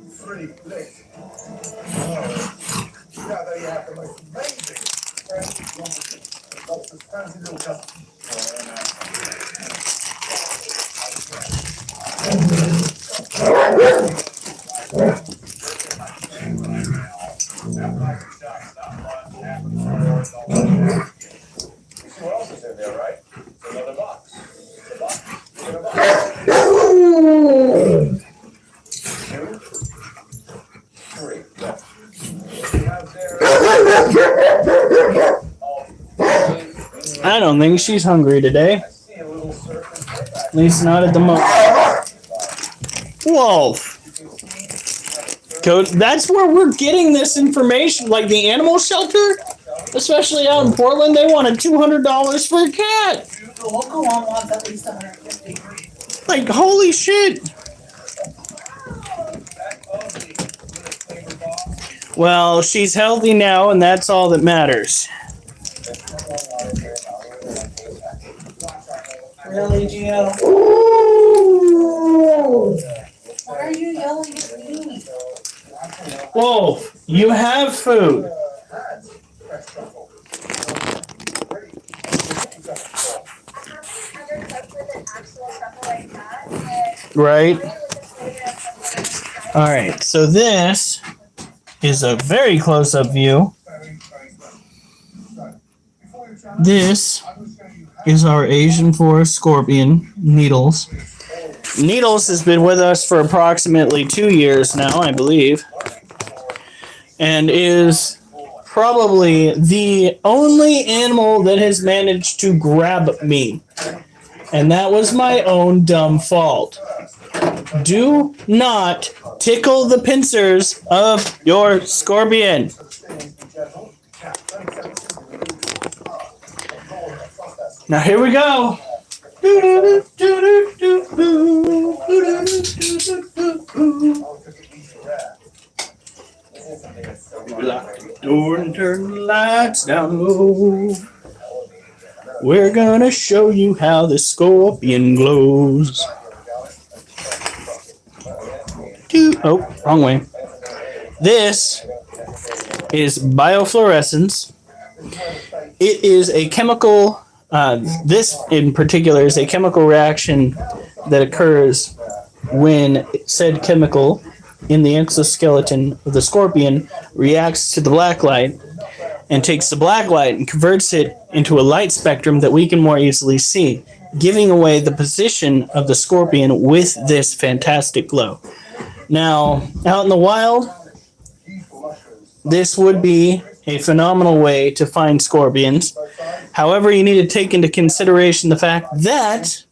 3, lift. Now there you have the most amazing box of fancy little custom. hungry. They have their I don't think she's hungry today. I see a little surface right back. At least not at the moment. Whoa. Coach, that's where we're getting this information. Like the animal shelter, especially out in Portland, they wanted $200 for a cat. The local one wants at least 150. Like, holy shit. Well, she's healthy now, and that's all that matters. Really, Gio? Why are you yelling at me? Whoa, you have food. Right. All right, so this is a very close-up view. This is our Asian forest scorpion, Needles. Needles has been with us for approximately 2 years now, I believe, and is probably the only animal that has managed to grab me. And that was my own dumb fault. Do not tickle the pincers of your scorpion. Now here we go. Lock the door and turn the lights down low. We're gonna show you how the scorpion glows. Oh, wrong way. This is biofluorescence. It is a chemical, this in particular is a chemical reaction that occurs when said chemical in the exoskeleton of the scorpion reacts to the black light and takes the black light and converts it into a light spectrum that we can more easily see, giving away the position of the scorpion with this fantastic glow. Now, out in the wild, this would be a phenomenal way to find scorpions. However, you need to take into consideration the fact that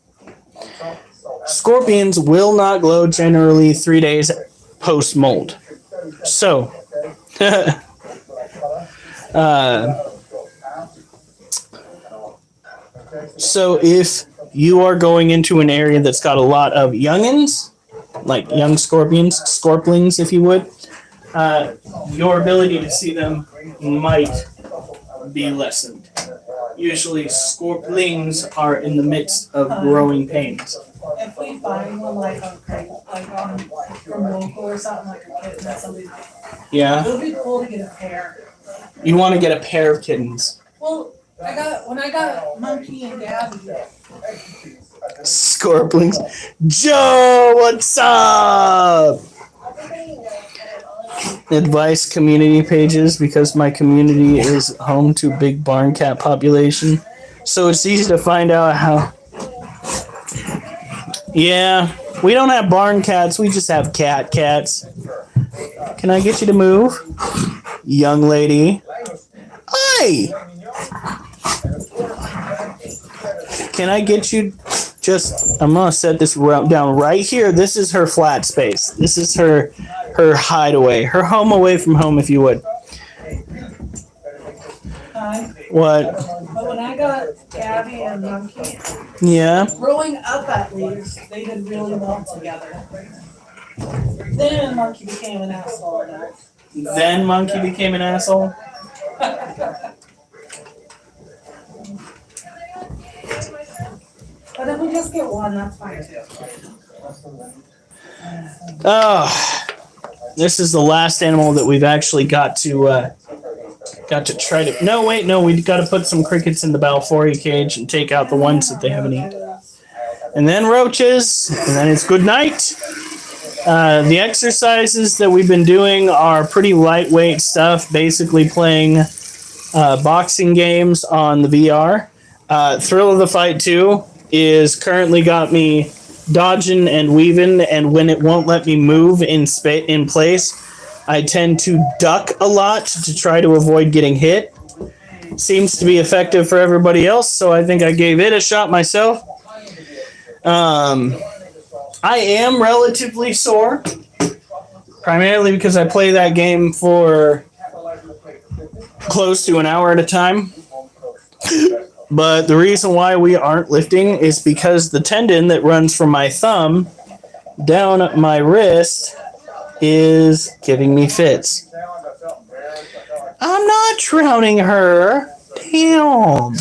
scorpions will not glow generally 3 days post-molt. So, so if you are going into an area that's got a lot of youngins, like young scorpions, scorplings, if you would, your ability to see them might be lessened. Usually, scorplings are in the midst of growing pains. If we find one like on from local or something, like a kitten that somebody, Yeah, it would be cool to get a pair. you want to get a pair of kittens. Well, when I got Monkey and Gabby, Scorplings. Joe, what's up? Advice community pages, because my community is home to big barn cat population. So it's easy to find out how. Yeah, we don't have barn cats, we just have cats. Can I get you to move? Young lady. Hi! Can I get you I'm gonna set this down right here. This is her flat space. This is her hideaway, her home away from home, if you would. What? but when I got Gabby and Monkey, Yeah. growing up at least, they did really well together. Then Monkey became an asshole. Then Monkey became an asshole. But if we just get one, that's fine too. Oh, this is the last animal that we've actually got to try to. No, wait, no, we got to put some crickets in the Balfouri cage and take out the ones that they haven't eaten. And then roaches, and then it's good night. The exercises that we've been doing are pretty lightweight stuff, basically playing boxing games on the VR. Thrill of the Fight 2 is currently got me dodging and weaving, and when it won't let me move in place, I tend to duck a lot to try to avoid getting hit. Seems to be effective for everybody else, so I think I gave it a shot myself. I am relatively sore, primarily because I play that game for close to an hour at a time. But the reason why we aren't lifting is because the tendon that runs from my thumb down my wrist is giving me fits. I'm not drowning her. Damn.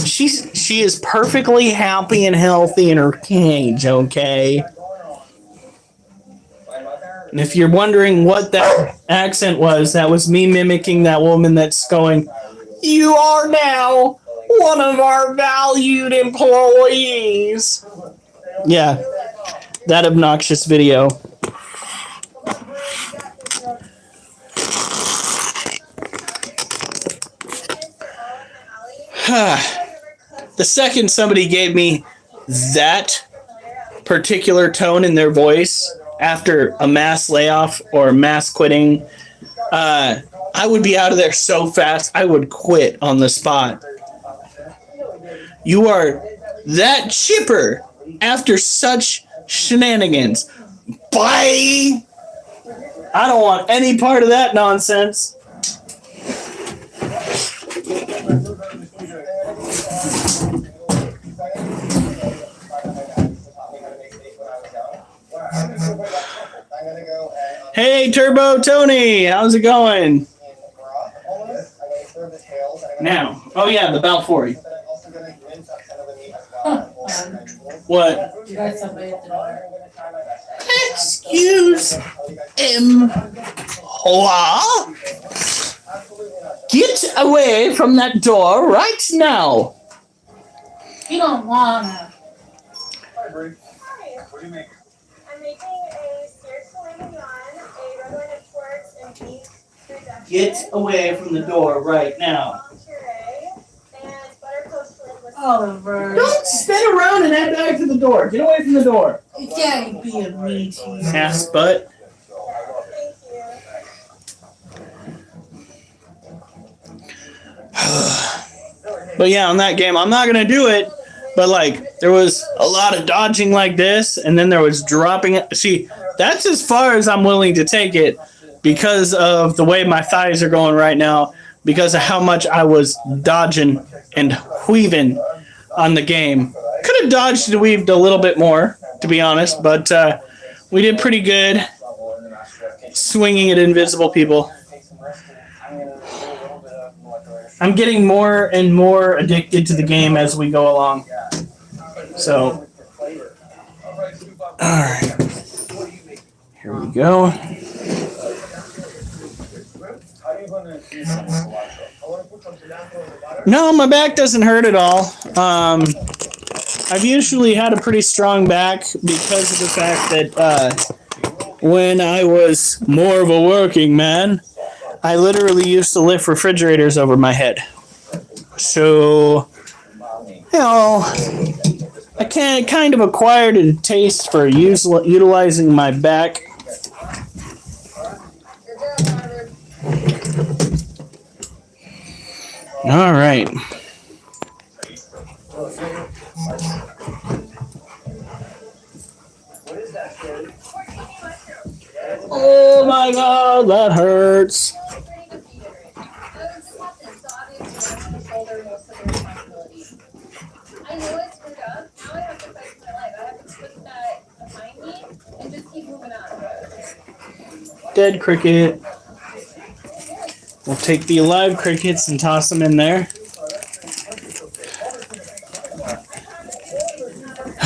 She is perfectly happy and healthy in her cage, okay? And if you're wondering what that accent was, that was me mimicking that woman that's going, "You are now one of our valued employees." Yeah, that obnoxious video. The second somebody gave me that particular tone in their voice after a mass layoff or mass quitting, I would be out of there so fast I would quit on the spot. You are that chipper after such shenanigans. Bye! I don't want any part of that nonsense. Hey, Turbo Tony, how's it going? Now, oh yeah, the Balfour. What? You got somebody at the door. Excuse him. What? Get away from that door right now. You don't wanna. Hi, Bree. What do you make? I'm making a seared filet mignon, a red wine of quartz, and beef stewed Get away from the door right now. puree, and butter toast filling with Oliver. Don't spin around and head back to the door. Get away from the door. You can't be a meat eater. Ass butt. Thank you. But yeah, on that game, I'm not gonna do it. But like, there was a lot of dodging like this, and then there was dropping it. See, that's as far as I'm willing to take it because of the way my thighs are going right now, because of how much I was dodging and weaving on the game. Could have dodged and weaved a little bit more, to be honest, but we did pretty good swinging at invisible people. I'm getting more and more addicted to the game as we go along. So, alright. Here we go. No, my back doesn't hurt at all. I've usually had a pretty strong back because of the fact that when I was more of a working man, I literally used to lift refrigerators over my head. So, you know, I kind of acquired a taste for utilizing my back. All right. Oh my God, that hurts. I know it's screwed up. Now I have to fight for my life. I have to put that behind me and just keep moving on. Dead cricket. We'll take the alive crickets and toss them in there.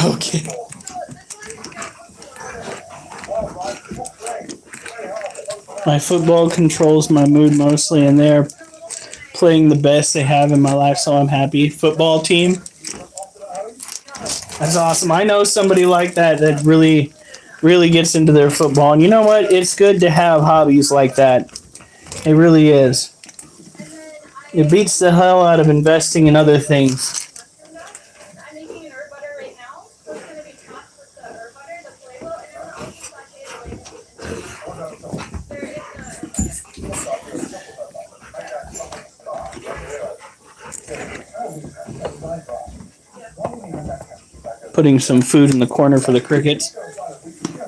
Okay. My football controls my mood mostly, and they're playing the best they have in my life, so I'm happy. Football team. That's awesome. I know somebody like that that really, really gets into their football. And you know what? It's good to have hobbies like that. It really is. It beats the hell out of investing in other things. I'm making an herb butter right now. So it's going to be topped with the herb butter, the flavor, and then we're also sauteing away the seasonings. There is Putting some food in the corner for the crickets. I've learned my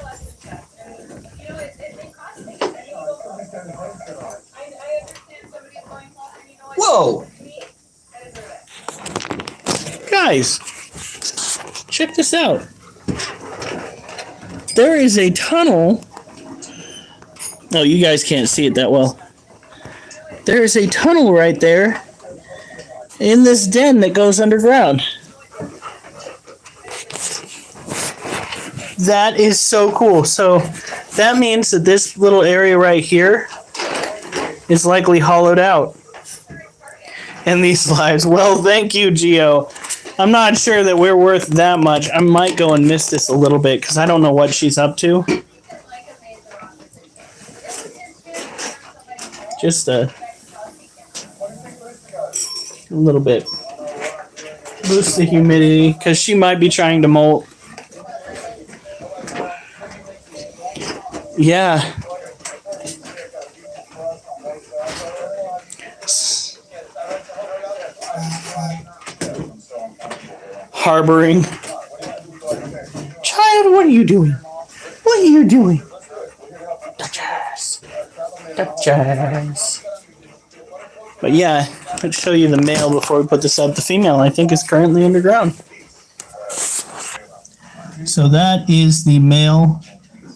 lesson, Chef. And, you know, it costs me. And you go home. I understand somebody's going home and you know what? Whoa! For me, I deserve it. Guys, check this out. There is a tunnel. Oh, you guys can't see it that well. There is a tunnel right there in this den that goes underground. That is so cool. So that means that this little area right here is likely hollowed out. And these lives, well, thank you, Geo. I'm not sure that we're worth that much. I might go and miss this a little bit because I don't know what she's up to. Just a little bit. Boost the humidity because she might be trying to molt. Yeah. Harboring. Child, what are you doing? What are you doing? Duchess. Duchess. But yeah, let's show you the male before we put this up. The female, I think, is currently underground. So that is the male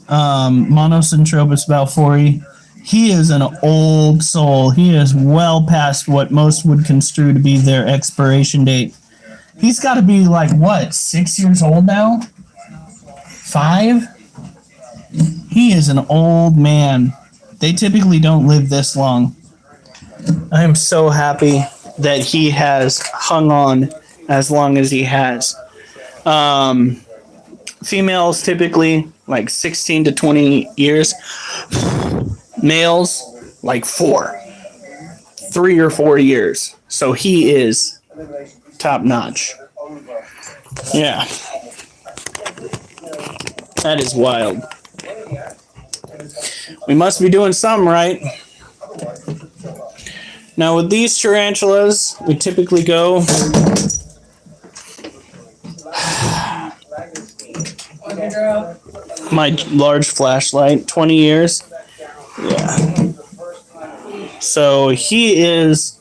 Monocentrobus balfouri. He is an old soul. He is well past what most would construe to be their expiration date. He's got to be like, what, 6 years old now? 5? He is an old man. They typically don't live this long. I am so happy that he has hung on as long as he has. Females typically like 16 to 20 years. Males like 3 or 4 years. So he is top notch. Yeah. That is wild. We must be doing something right. Now with these tarantulas, we typically go my large flashlight, 20 years. Yeah. So he is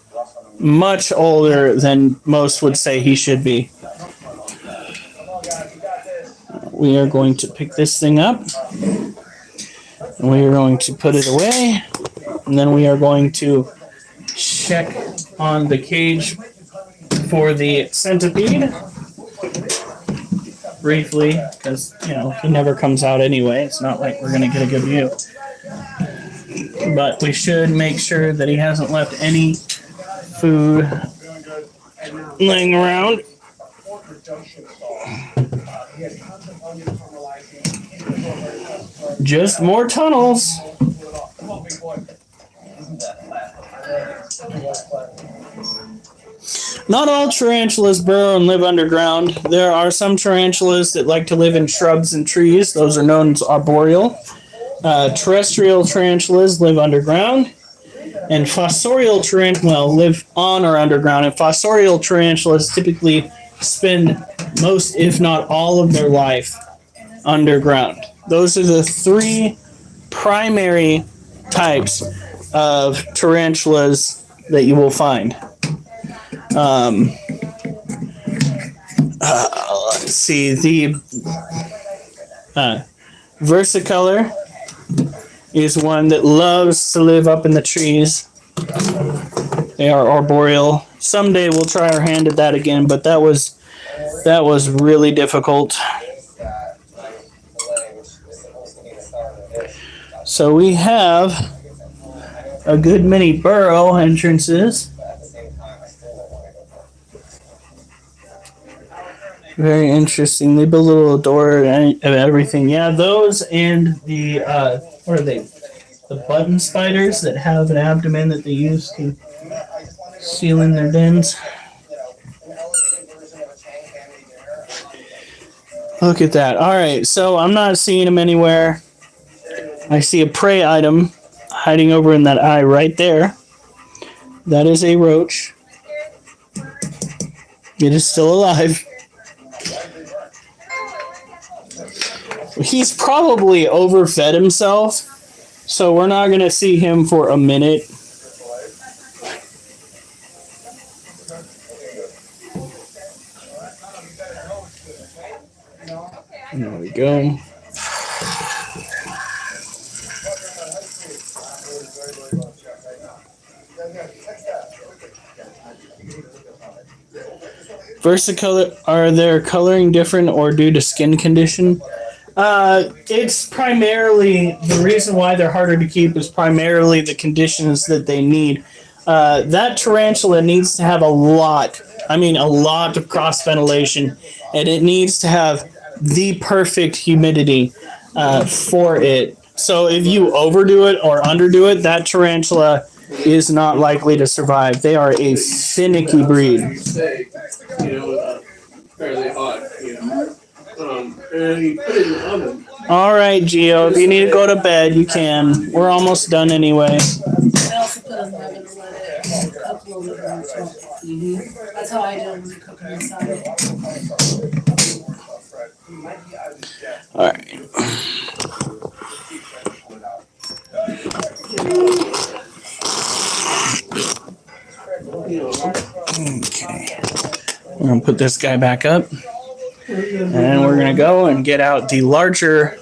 much older than most would say he should be. We are going to pick this thing up. And we are going to put it away. And then we are going to check on the cage for the centipede. Briefly, because, you know, he never comes out anyway. It's not like we're going to get a good view. But we should make sure that he hasn't left any food laying around. Just more tunnels. Not all tarantulas burrow and live underground. There are some tarantulas that like to live in shrubs and trees. Those are known as arboreal. Terrestrial tarantulas live underground. And fossorial tarantulas live on or underground. And fossorial tarantulas typically spend most, if not all, of their life underground. Those are the 3 primary types of tarantulas that you will find. Let's see, the versicolor is one that loves to live up in the trees. They are arboreal. Someday we'll try our hand at that again, but that was really difficult. So we have a good many burrow entrances. Very interesting. They build a little door and everything. Yeah, those and the what are they? The button spiders that have an abdomen that they use to seal in their dens. Look at that. All right, so I'm not seeing them anywhere. I see a prey item hiding over in that eye right there. That is a roach. It is still alive. He's probably overfed himself, so we're not going to see him for a minute. There we go. Versicolor, are their coloring different or due to skin condition? It's primarily the reason why they're harder to keep is primarily the conditions that they need. That tarantula needs to have a lot of cross ventilation, and it needs to have the perfect humidity for it. So if you overdo it or underdo it, that tarantula is not likely to survive. They are a finicky breed. Steak, fairly hot, and you put it in the oven. All right, Gio, if you need to go to bed, you can. We're almost done anyway. I also put in the oven to let it cook a little bit more as well. That's how I do it when I cook them inside. All right. Okay. We're going to put this guy back up. And we're going to go and get out the larger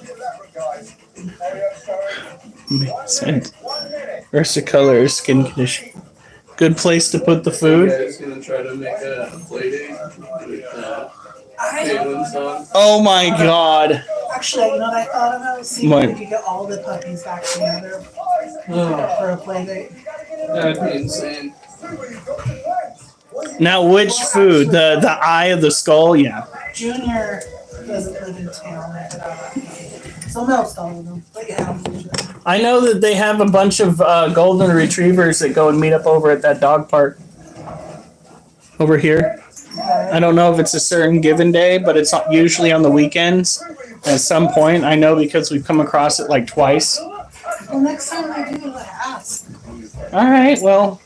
Versicolor skin condition. Good place to put the food. You guys gonna try to make a play date with Jalen's dog? Oh my god. Actually, you know what I thought about? Seeing What? if we could get all the puppies back together for a play date. That'd be insane. Now, which food? The eye of the skull? Yeah. Junior doesn't live in town. So most all of them. But yeah. I know that they have a bunch of golden retrievers that go and meet up over at that dog park. Over here. I don't know if it's a certain given day, but it's usually on the weekends at some point. I know because we've come across it like twice. Well, next time I do, I ask. All right, well,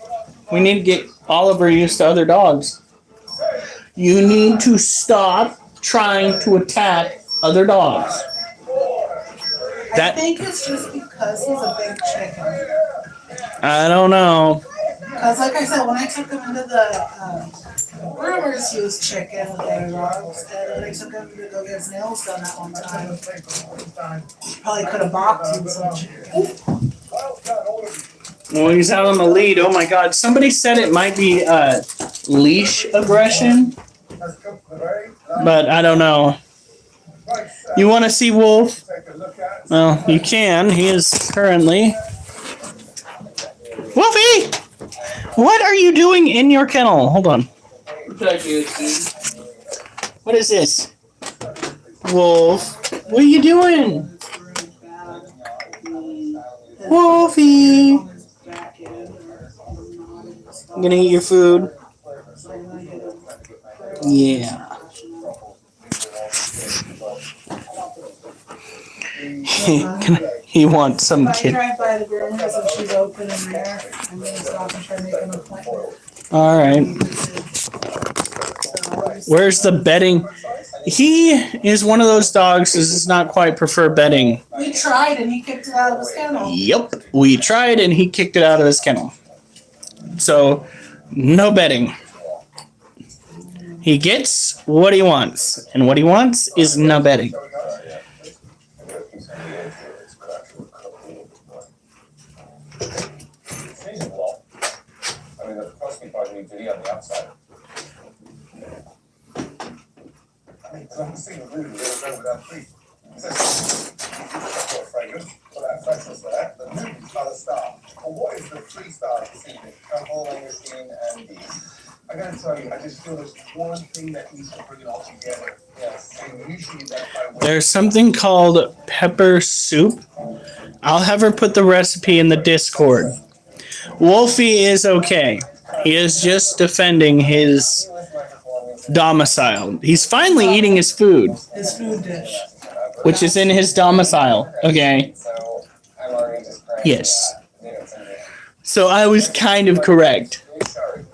we need to get Oliver used to other dogs. You need to stop trying to attack other dogs. I think it's just because he's a big chicken. I don't know. Because, like I said, when I took him into the groomer's, he was chicken with other dogs. And then I took him to go get his nails done that one time. Probably could have boxed him some chicken. Well, he's out on the lead. Oh my god. Somebody said it might be leash aggression. But I don't know. You want to see Wolf? Well, you can. He is currently... Wolfie! What are you doing in your kennel? Hold on. Protecting it, dude. What is this? Wolf. What are you doing? Wolfie. I'm gonna eat your food. Yeah. He wants some If I kid. drive by the groomer's and she's open in there, I'm going to stop and try to make an appointment. All right. Where's the bedding? He is one of those dogs that does not quite prefer bedding. We tried and he kicked it out of his kennel. Yep, we tried and he kicked it out of his kennel. So, no bedding. He gets what he wants, and what he wants is no bedding. I mean, the first thing I need to eat on the outside. I mean, because I'm seeing the room without feet. Fragrance, for that freshness there. The movie colour star. Well, what is the 3 stars this evening? Truffle, langoustine, and beef. I gotta tell you, I just feel there's one thing that needs to bring it all together. Yes. And usually that's by There's something called pepper soup. I'll have her put the recipe in the Discord. Wolfie is okay. He is just defending his domicile. He's finally eating his food, His food dish. which is in his domicile. Okay. So I'm already just praying. Yes. So I was kind of correct. Sorry.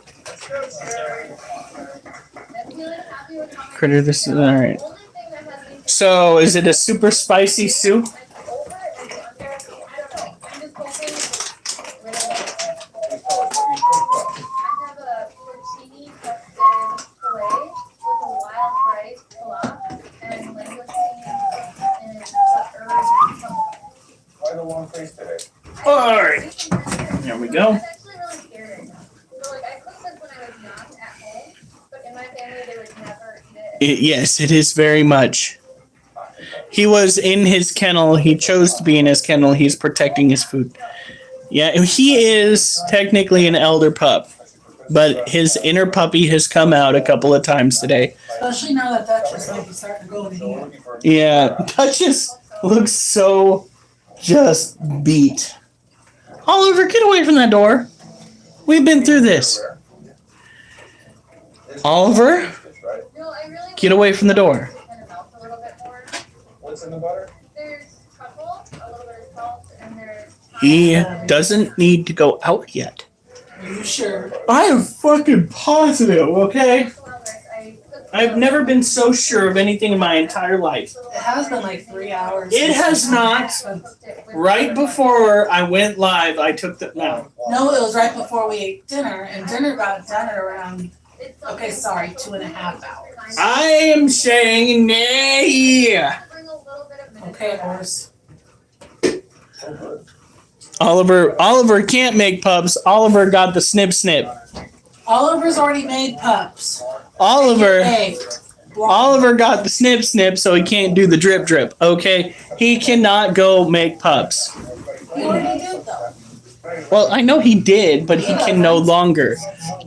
critter this is. All right. The only thing that has me So, is it a super spicy soup? over it and under, I don't know. I'm just hoping we're gonna I have a porcini crusted fillet with a wild rice pilaf and langoustine and herb. Quite a long face today. Alright. There we go. I'm actually really scared right now. So like I cooked this when I was not at home, but in my family they would never eat it. Yes, it is very much. He was in his kennel. He chose to be in his kennel. He's protecting his food. Yeah, he is technically an elder pup, but his inner puppy has come out a couple of times today. Especially now that Duchess might be starting to go to here. Yeah, Duchess looks so just beat. Oliver, get away from that door. We've been through this. Oliver, No, I really get away from the door. kind of melt a little bit more. What's in the butter? There's truffle, a little bit of salt, and there's He doesn't need to go out yet. Are you sure? I am fucking positive, okay? wild rice. I cooked I've never been so sure of anything in my entire life. It has been like 3 hours. It has not. cooked it with Right before I went live, I took the. No. No, it was right before we ate dinner, and dinner got done at around, It's okay, sorry, 2.5 hours. I am saying nay. bring a little bit of vinegar. Okay, horse. Oliver can't make pups. Oliver got the snip snip. Oliver's already made pups. Oliver Hey, got the snip snip, so he can't do the drip drip. Okay, he cannot go make pups. you already did though. Well, I know he did, but he can no longer.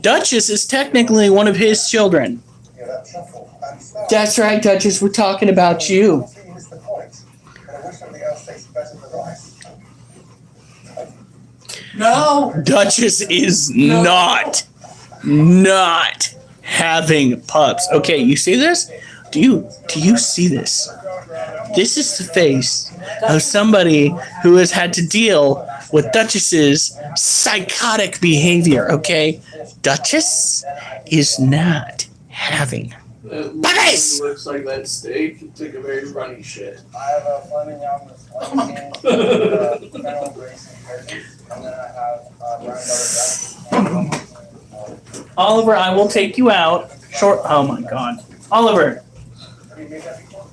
Duchess is technically one of his children. Yeah, that truffle. I'm sorry. That's right, Duchess. We're talking about you. See, you missed the point. And I wish something else tastes better than rice. No. Duchess is not having pups. Okay, you see this? Do you see this? This is the face of somebody who has had to deal with Duchess's psychotic behavior, okay? Duchess is not having. Puppies! Looks like that steak. It took a very runny shit. I have a flaming yum with onions, fennel, grace, and curtains. And then I have brown butter bread. Oliver, I will take you out. Short. Oh my God, Oliver. Have you made that before?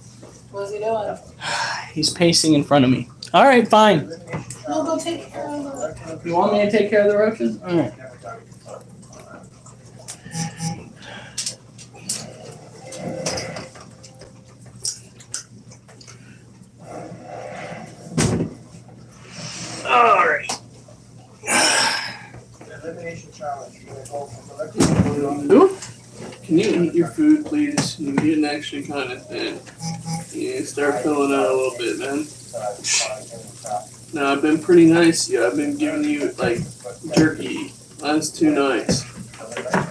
What's he doing? He's pacing in front of me. All right, fine. No, go take care of the. You want me to take care of the roaches? All right. All right. Elimination challenge. You're gonna go from electric. Ooh. Can you eat your food, please? You're getting actually kind of thin. Yeah, start filling out a little bit, man. No, I've been pretty nice. Yeah, I've been giving you like jerky last 2 nights. I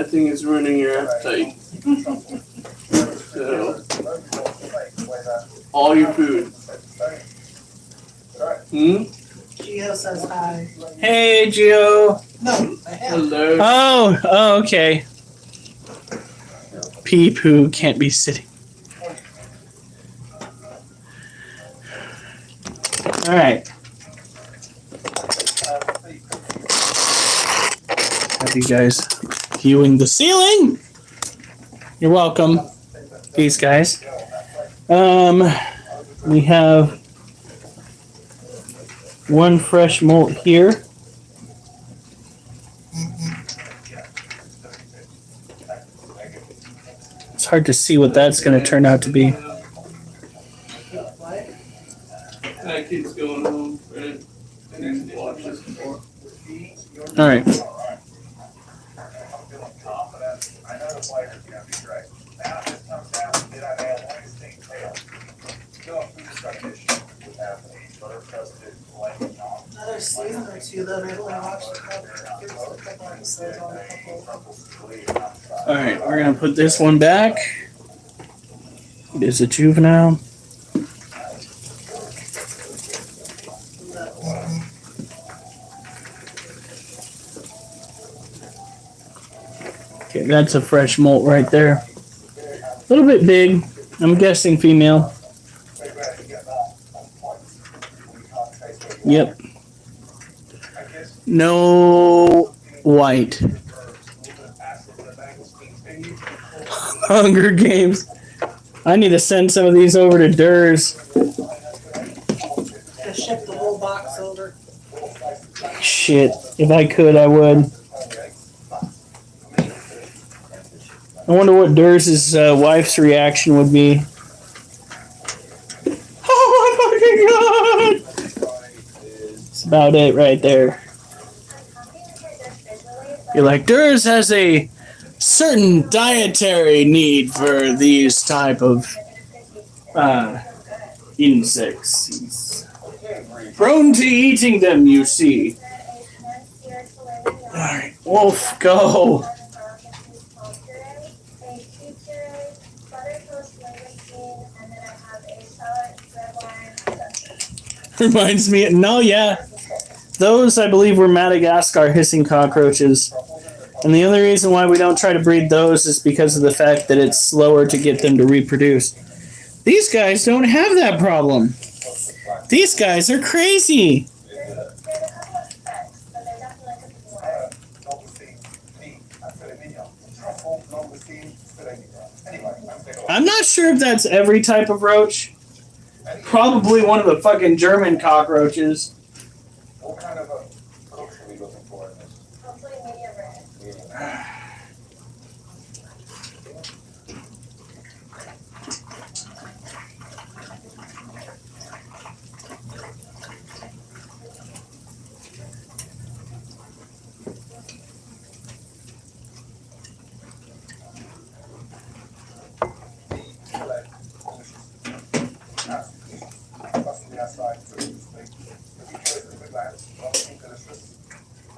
think it's ruining your appetite. So, all your food. Gio says hi. Hey, Gio. No, I have. Hello. Oh, okay. Peep who can't be sitting. All right. Have you guys viewing the ceiling? You're welcome. These guys. We have one fresh molt here. It's hard to see what that's going to turn out to be. That kid's going home, right? I need to watch this before. All right. I'm feeling confident. I know the player's gonna be great. Now it just comes down to did I nail one distinct tail? Still a food destruction with happening. Butter crusted, lightning on. Another season or two though. Maybe I watched a couple episodes on a couple. All right. We're going to put this one back. It is a juvenile. Okay, that's a fresh molt right there. little bit big. I'm guessing female. Very rare to get that on point. You can't trace where you Yep. are. I guess No white. Hunger Games. I need to send some of these over to Durs. Just ship the whole box over. Shit. If I could, I would. I wonder what Durs' wife's reaction would be. Oh my fucking god! That's about it right there. You're like, Durs has a certain dietary need for these type of insects. He's prone to eating them, you see. Alright, Wolf, go. Reminds me, no, yeah. Those, I believe, were Madagascar hissing cockroaches. And the only reason why we don't try to breed those is because of the fact that it's slower to get them to reproduce. These guys don't have that problem. These guys are crazy. I'm not sure if that's every type of roach. Probably one of the fucking German cockroaches. What kind of a cook are we looking for in this? Hopefully medium rare. Medium rare.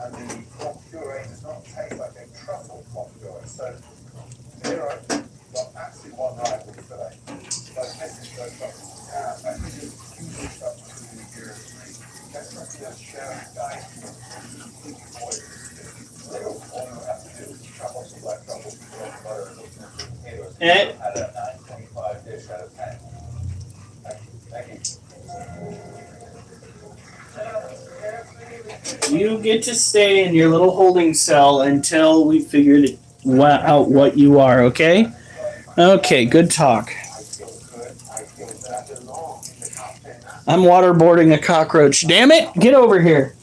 And the pork puree does not taste like a truffle pork puree. So, zero, got absolutely one right with the fillet. So, this is those truffles. I think it's hugely stuff to do here. Let's not just share it, guys. Completely avoid it. Little, all you have to do is truffles and black truffles, black butter, and looking at the potatoes. At a 9.25 dish out of 10. Thank you. You get to stay in your little holding cell until we figured out what you are, okay? Okay, good talk. I'm waterboarding a cockroach. Damn it! Get over here.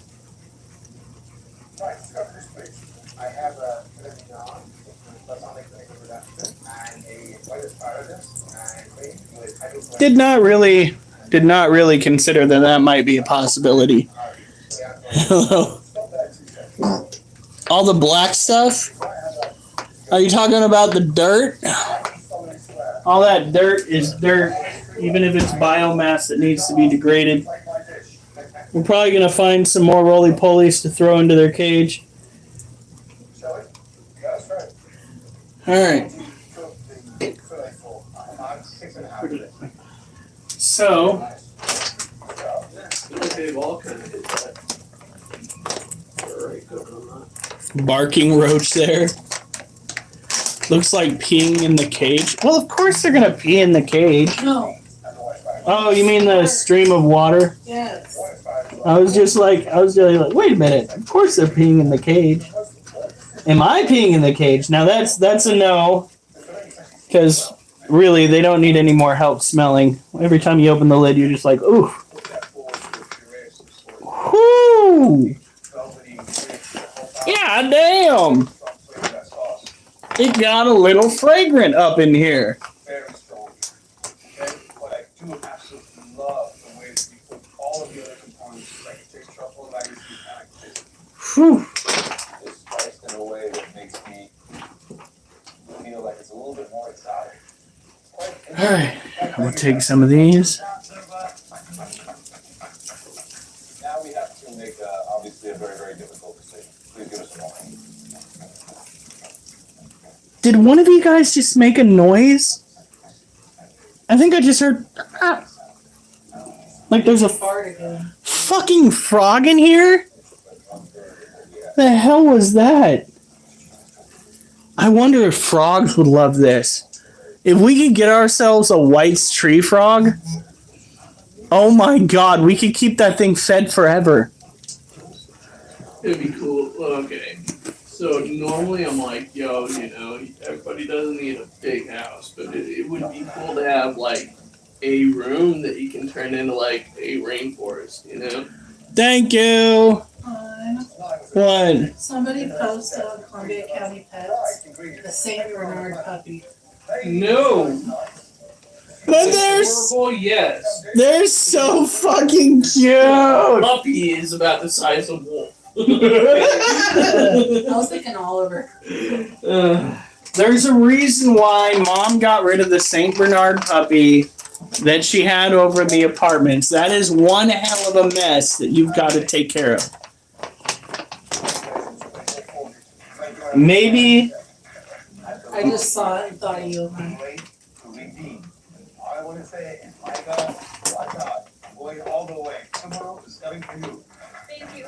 Right, discover this please. I have a balsamic vinegar reduction and a white asparagus and cream with hydrogen. Did not really consider that that might be a possibility. All the black stuff? Are you talking about the dirt? All that dirt is dirt, even if it's biomass that needs to be degraded. We're probably going to find some more roly-polies to throw into their cage. Alright. So, They've all kind of hit that. Right, good on that. barking roach there. Looks like peeing in the cage. Well, of course they're gonna pee in the cage. No. Oh, you mean the stream of water? Yes. I was really like, wait a minute. Of course they're peeing in the cage. Am I peeing in the cage? Now that's a no. Because really, they don't need any more help smelling. Every time you open the lid, you're just like, ooh. Whoo! Yeah, damn! It got a little fragrant up in here. Very strong. Okay? But I do absolutely love the way that you put all of the other components, like a taste truffle, like you kind of taste. Whew. It's spiced in a way that makes me feel like it's a little bit more exotic. Alright, I'm gonna take some of these. Now we have to make obviously a very, very difficult decision. Please give us a moment. Did one of you guys just make a noise? I think I just heard. Ah. Like there's a Fart again. fucking frog in here? The hell was that? I wonder if frogs would love this. If we could get ourselves a White's tree frog, oh my god, we could keep that thing fed forever. It'd be cool. Okay. So normally I'm like, yo, everybody doesn't need a big house, but it would be cool to have like a room that you can turn into like a rainforest, Thank you. What? Somebody posted on Columbia County Pets the Saint Bernard puppy. No. But Adorable, yes. they're so fucking cute. Puppy is about the size of wolf. I was thinking Oliver. There's a reason why Mom got rid of the Saint Bernard puppy that she had over in the apartments. That is one hell of a mess that you've got to take care of. Maybe. I just saw it and thought of you. I want to say, my God, watch out. Going all the way. Tomorrow is coming for you. Thank you.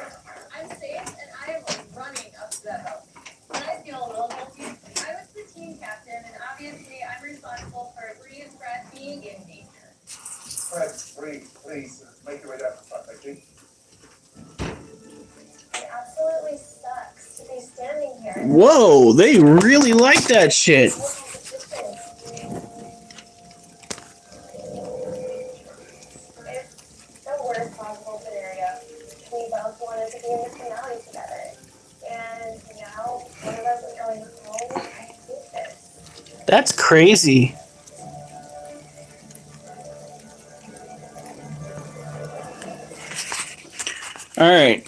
I'm safe and I am running up to that boat. When I feel a little guilty, I was the team captain and obviously I'm responsible for Bree and Fred being in danger. Fred, please, make your way down to front, thank you. It absolutely sucks to be standing here. Whoa, they really like that shit. It's the worst possible scenario. We both wanted to be in the finale together. And now one of us is going home. I hate this. That's crazy. All right.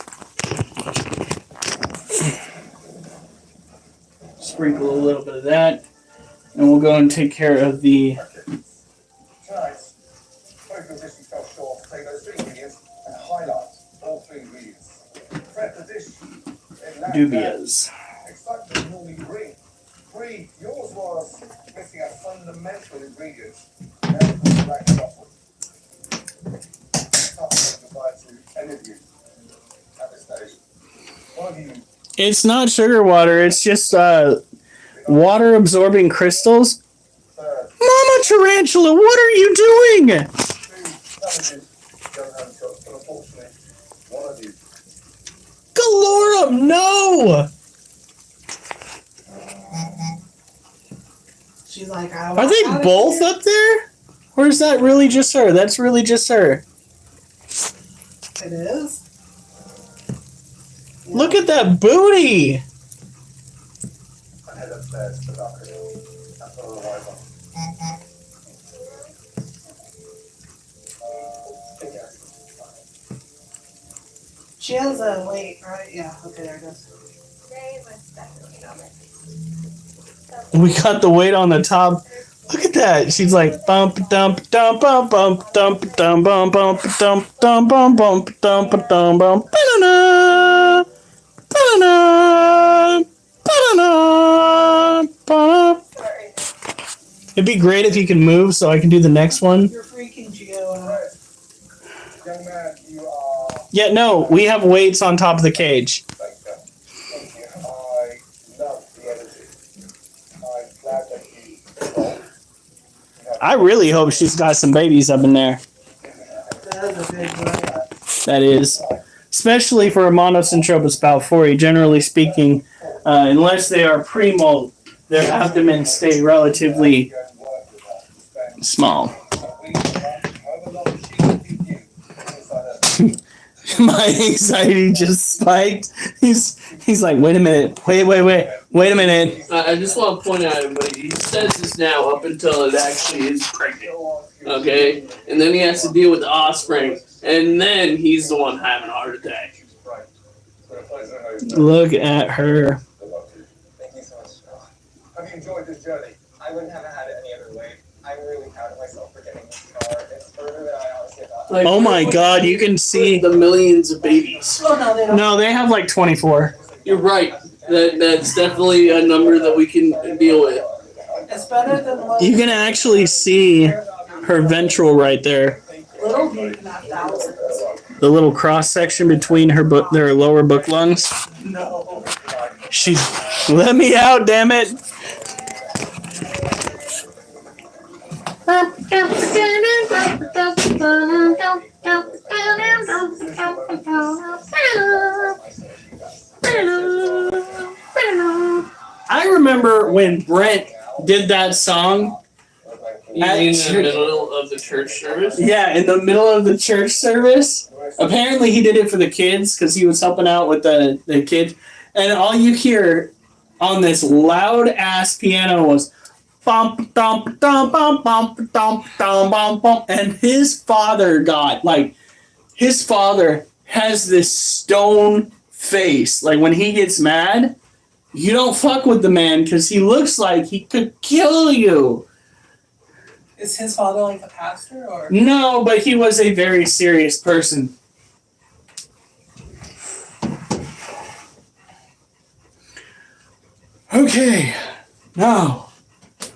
Sprinkle a little bit of that, and we'll go and take care of the Guys, both musicians fell short. Take those 3 ingredients and highlight all 3 ingredients. Prep the dish in that dubias. excitement normally bring. Bree, yours was missing a fundamental ingredient. Now we'll back it off with. Tough to say goodbye to any of you at this stage. One of you. It's not sugar water. It's just water absorbing crystals. Mama Tarantula, what are you doing? Galorum, no! She's like, Are they both up there? Or is that really just her? That's really just her. It is. Look at that booty! I head upstairs to the doctor. That's all the wife. She has a weight, right? Yeah, okay, there it is. Very much definitely on my face. We got the weight on the top. Look at that. She's like bump dump dump bump bump dump dump bump bump dump dump bump bump dump dump bump ba-da-na, ba-da-na, ba-da-na, ba-da. It'd be great if you can move so I can do the next one. You're freaking Geo. Young man, you are. Yeah, no, we have weights on top of the cage. Thank you. Thank you. I love the energy. I'm glad that you. I really hope she's got some babies up in there. That is a big one. That is. Especially for a Monocentrobus balfouri, generally speaking, unless they are pre-molt, their abdomens stay relatively small. My anxiety just spiked. He's like, wait a minute, wait a minute. I just want to point out, everybody, he says this now up until it actually is pregnant, okay? And then he has to deal with the offspring, and then he's the one having a heart attack. Look at her. Thank you so much. Have you enjoyed this journey? I wouldn't have had it any other way. I'm really proud of myself for getting this far. It's further than I honestly thought. Like, Oh my god, you can see. the millions of babies. Oh, no, they don't. No, they have like 24. You're right. That's definitely a number that we can deal with. It's better than what. You can actually see her ventral right there. Little bit, not thousands. The little cross section between their lower book lungs. No. She's let me out, damn it. I remember when Brent did that song. You mean in the middle of the church service? Yeah, in the middle of the church service. Apparently, he did it for the kids because he was helping out with the kids. And all you hear on this loud ass piano was bump, dump, dump, bump, bump, dump, dump, bump, bump. And his father his father has this stone face. Like when he gets mad, you don't fuck with the man because he looks like he could kill you. Is his father like a pastor or? No, but he was a very serious person. Okay, now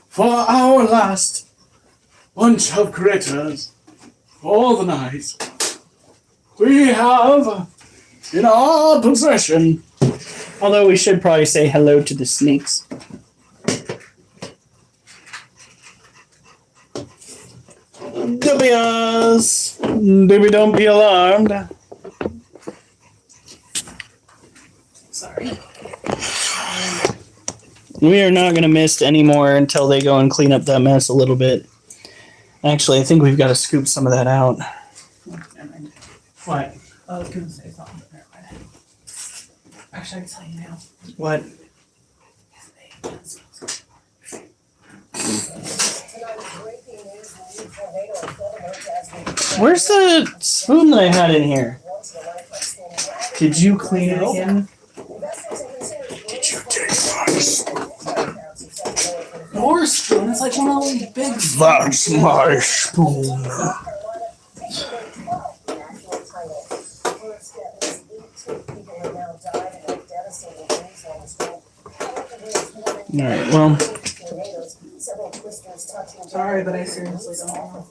for our last bunch of critters for the night, we have in our possession. Although we should probably say hello to the snakes. Dubious! Baby, don't be alarmed. Sorry. We are not going to mist anymore until they go and clean up that mess a little bit. Actually, I think we've got to scoop some of that out. Never mind. What? I was gonna say something, but never mind. Actually, I can tell you now. What? Where's the spoon that I had in here? Did you clean it again? Did you take my spoon? Your spoon is like one of those big. That's my spoon. Alright, well. Sorry, but I seriously don't know.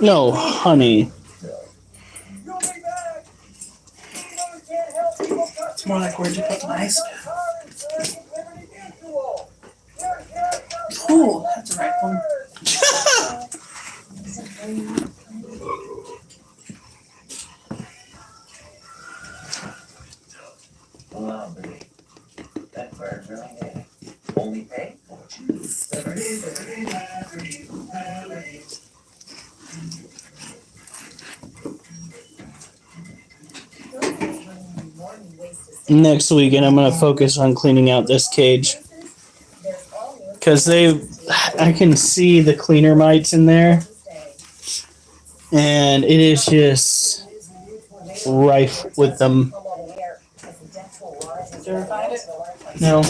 No, honey. It's more like where'd you put my spoon? Ooh, that's the right one. That bird really did. Only pay fortunes. Next weekend, I'm going to focus on cleaning out this cage. Because I can see the cleaner mites in there. And it is just rife with them. Did you ever find it? No.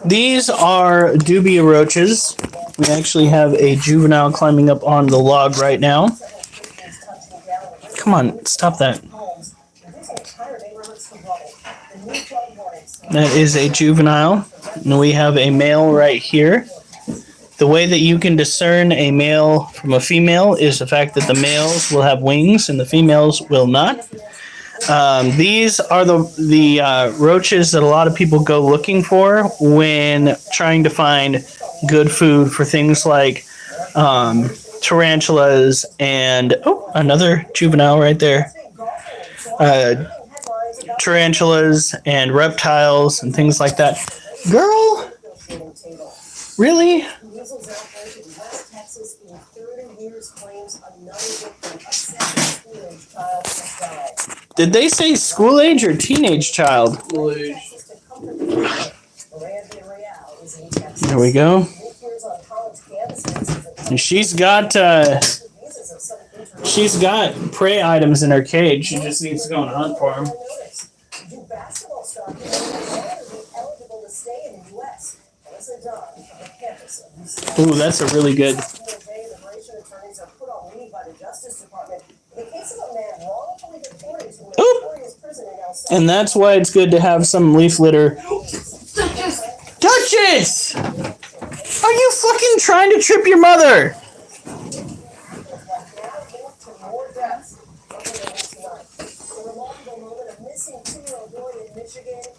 These are dubia roaches. We actually have a juvenile climbing up on the log right now. Come on, stop that. That is a juvenile. And we have a male right here. The way that you can discern a male from a female is the fact that the males will have wings and the females will not. These are the roaches that a lot of people go looking for when trying to find good food for things like tarantulas and another juvenile right there. Tarantulas and reptiles and things like that. Girl, really? Did they say school age or teenage child? School age. There we go. And she's got prey items in her cage. She just needs to go and hunt for them. Ooh, that's a really good. The case of a man wrongfully deported to a Oop. notorious prison in El Salvador. And that's why it's good to have some leaf litter. Duchess! Are you fucking trying to trip your mother?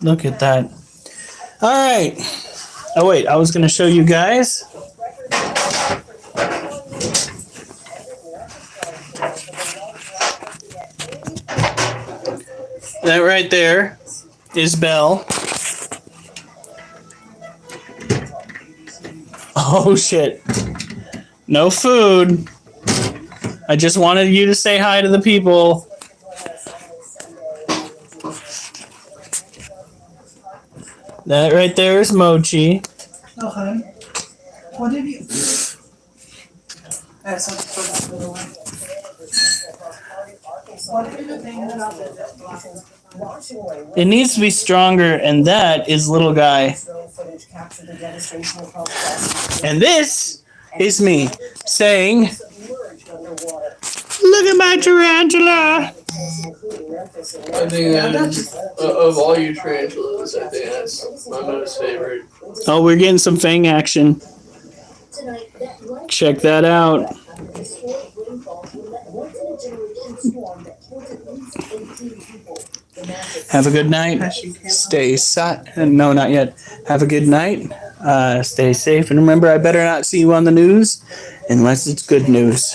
Look at that. All right. Oh, wait. I was going to show you guys. That right there is Belle. Oh, shit. No food. I just wanted you to say hi to the people. That right there is Mochi. Okay. What did you? That's what the one. What did you think about the It needs to be stronger, and that is little guy. And this is me saying, look at my tarantula. I think that is, of all your tarantulas, I think that's my most favorite. Oh, we're getting some fang action. Check that out. Have a good night. Stay no, not yet. Have a good night. Stay safe. And remember, I better not see you on the news unless it's good news.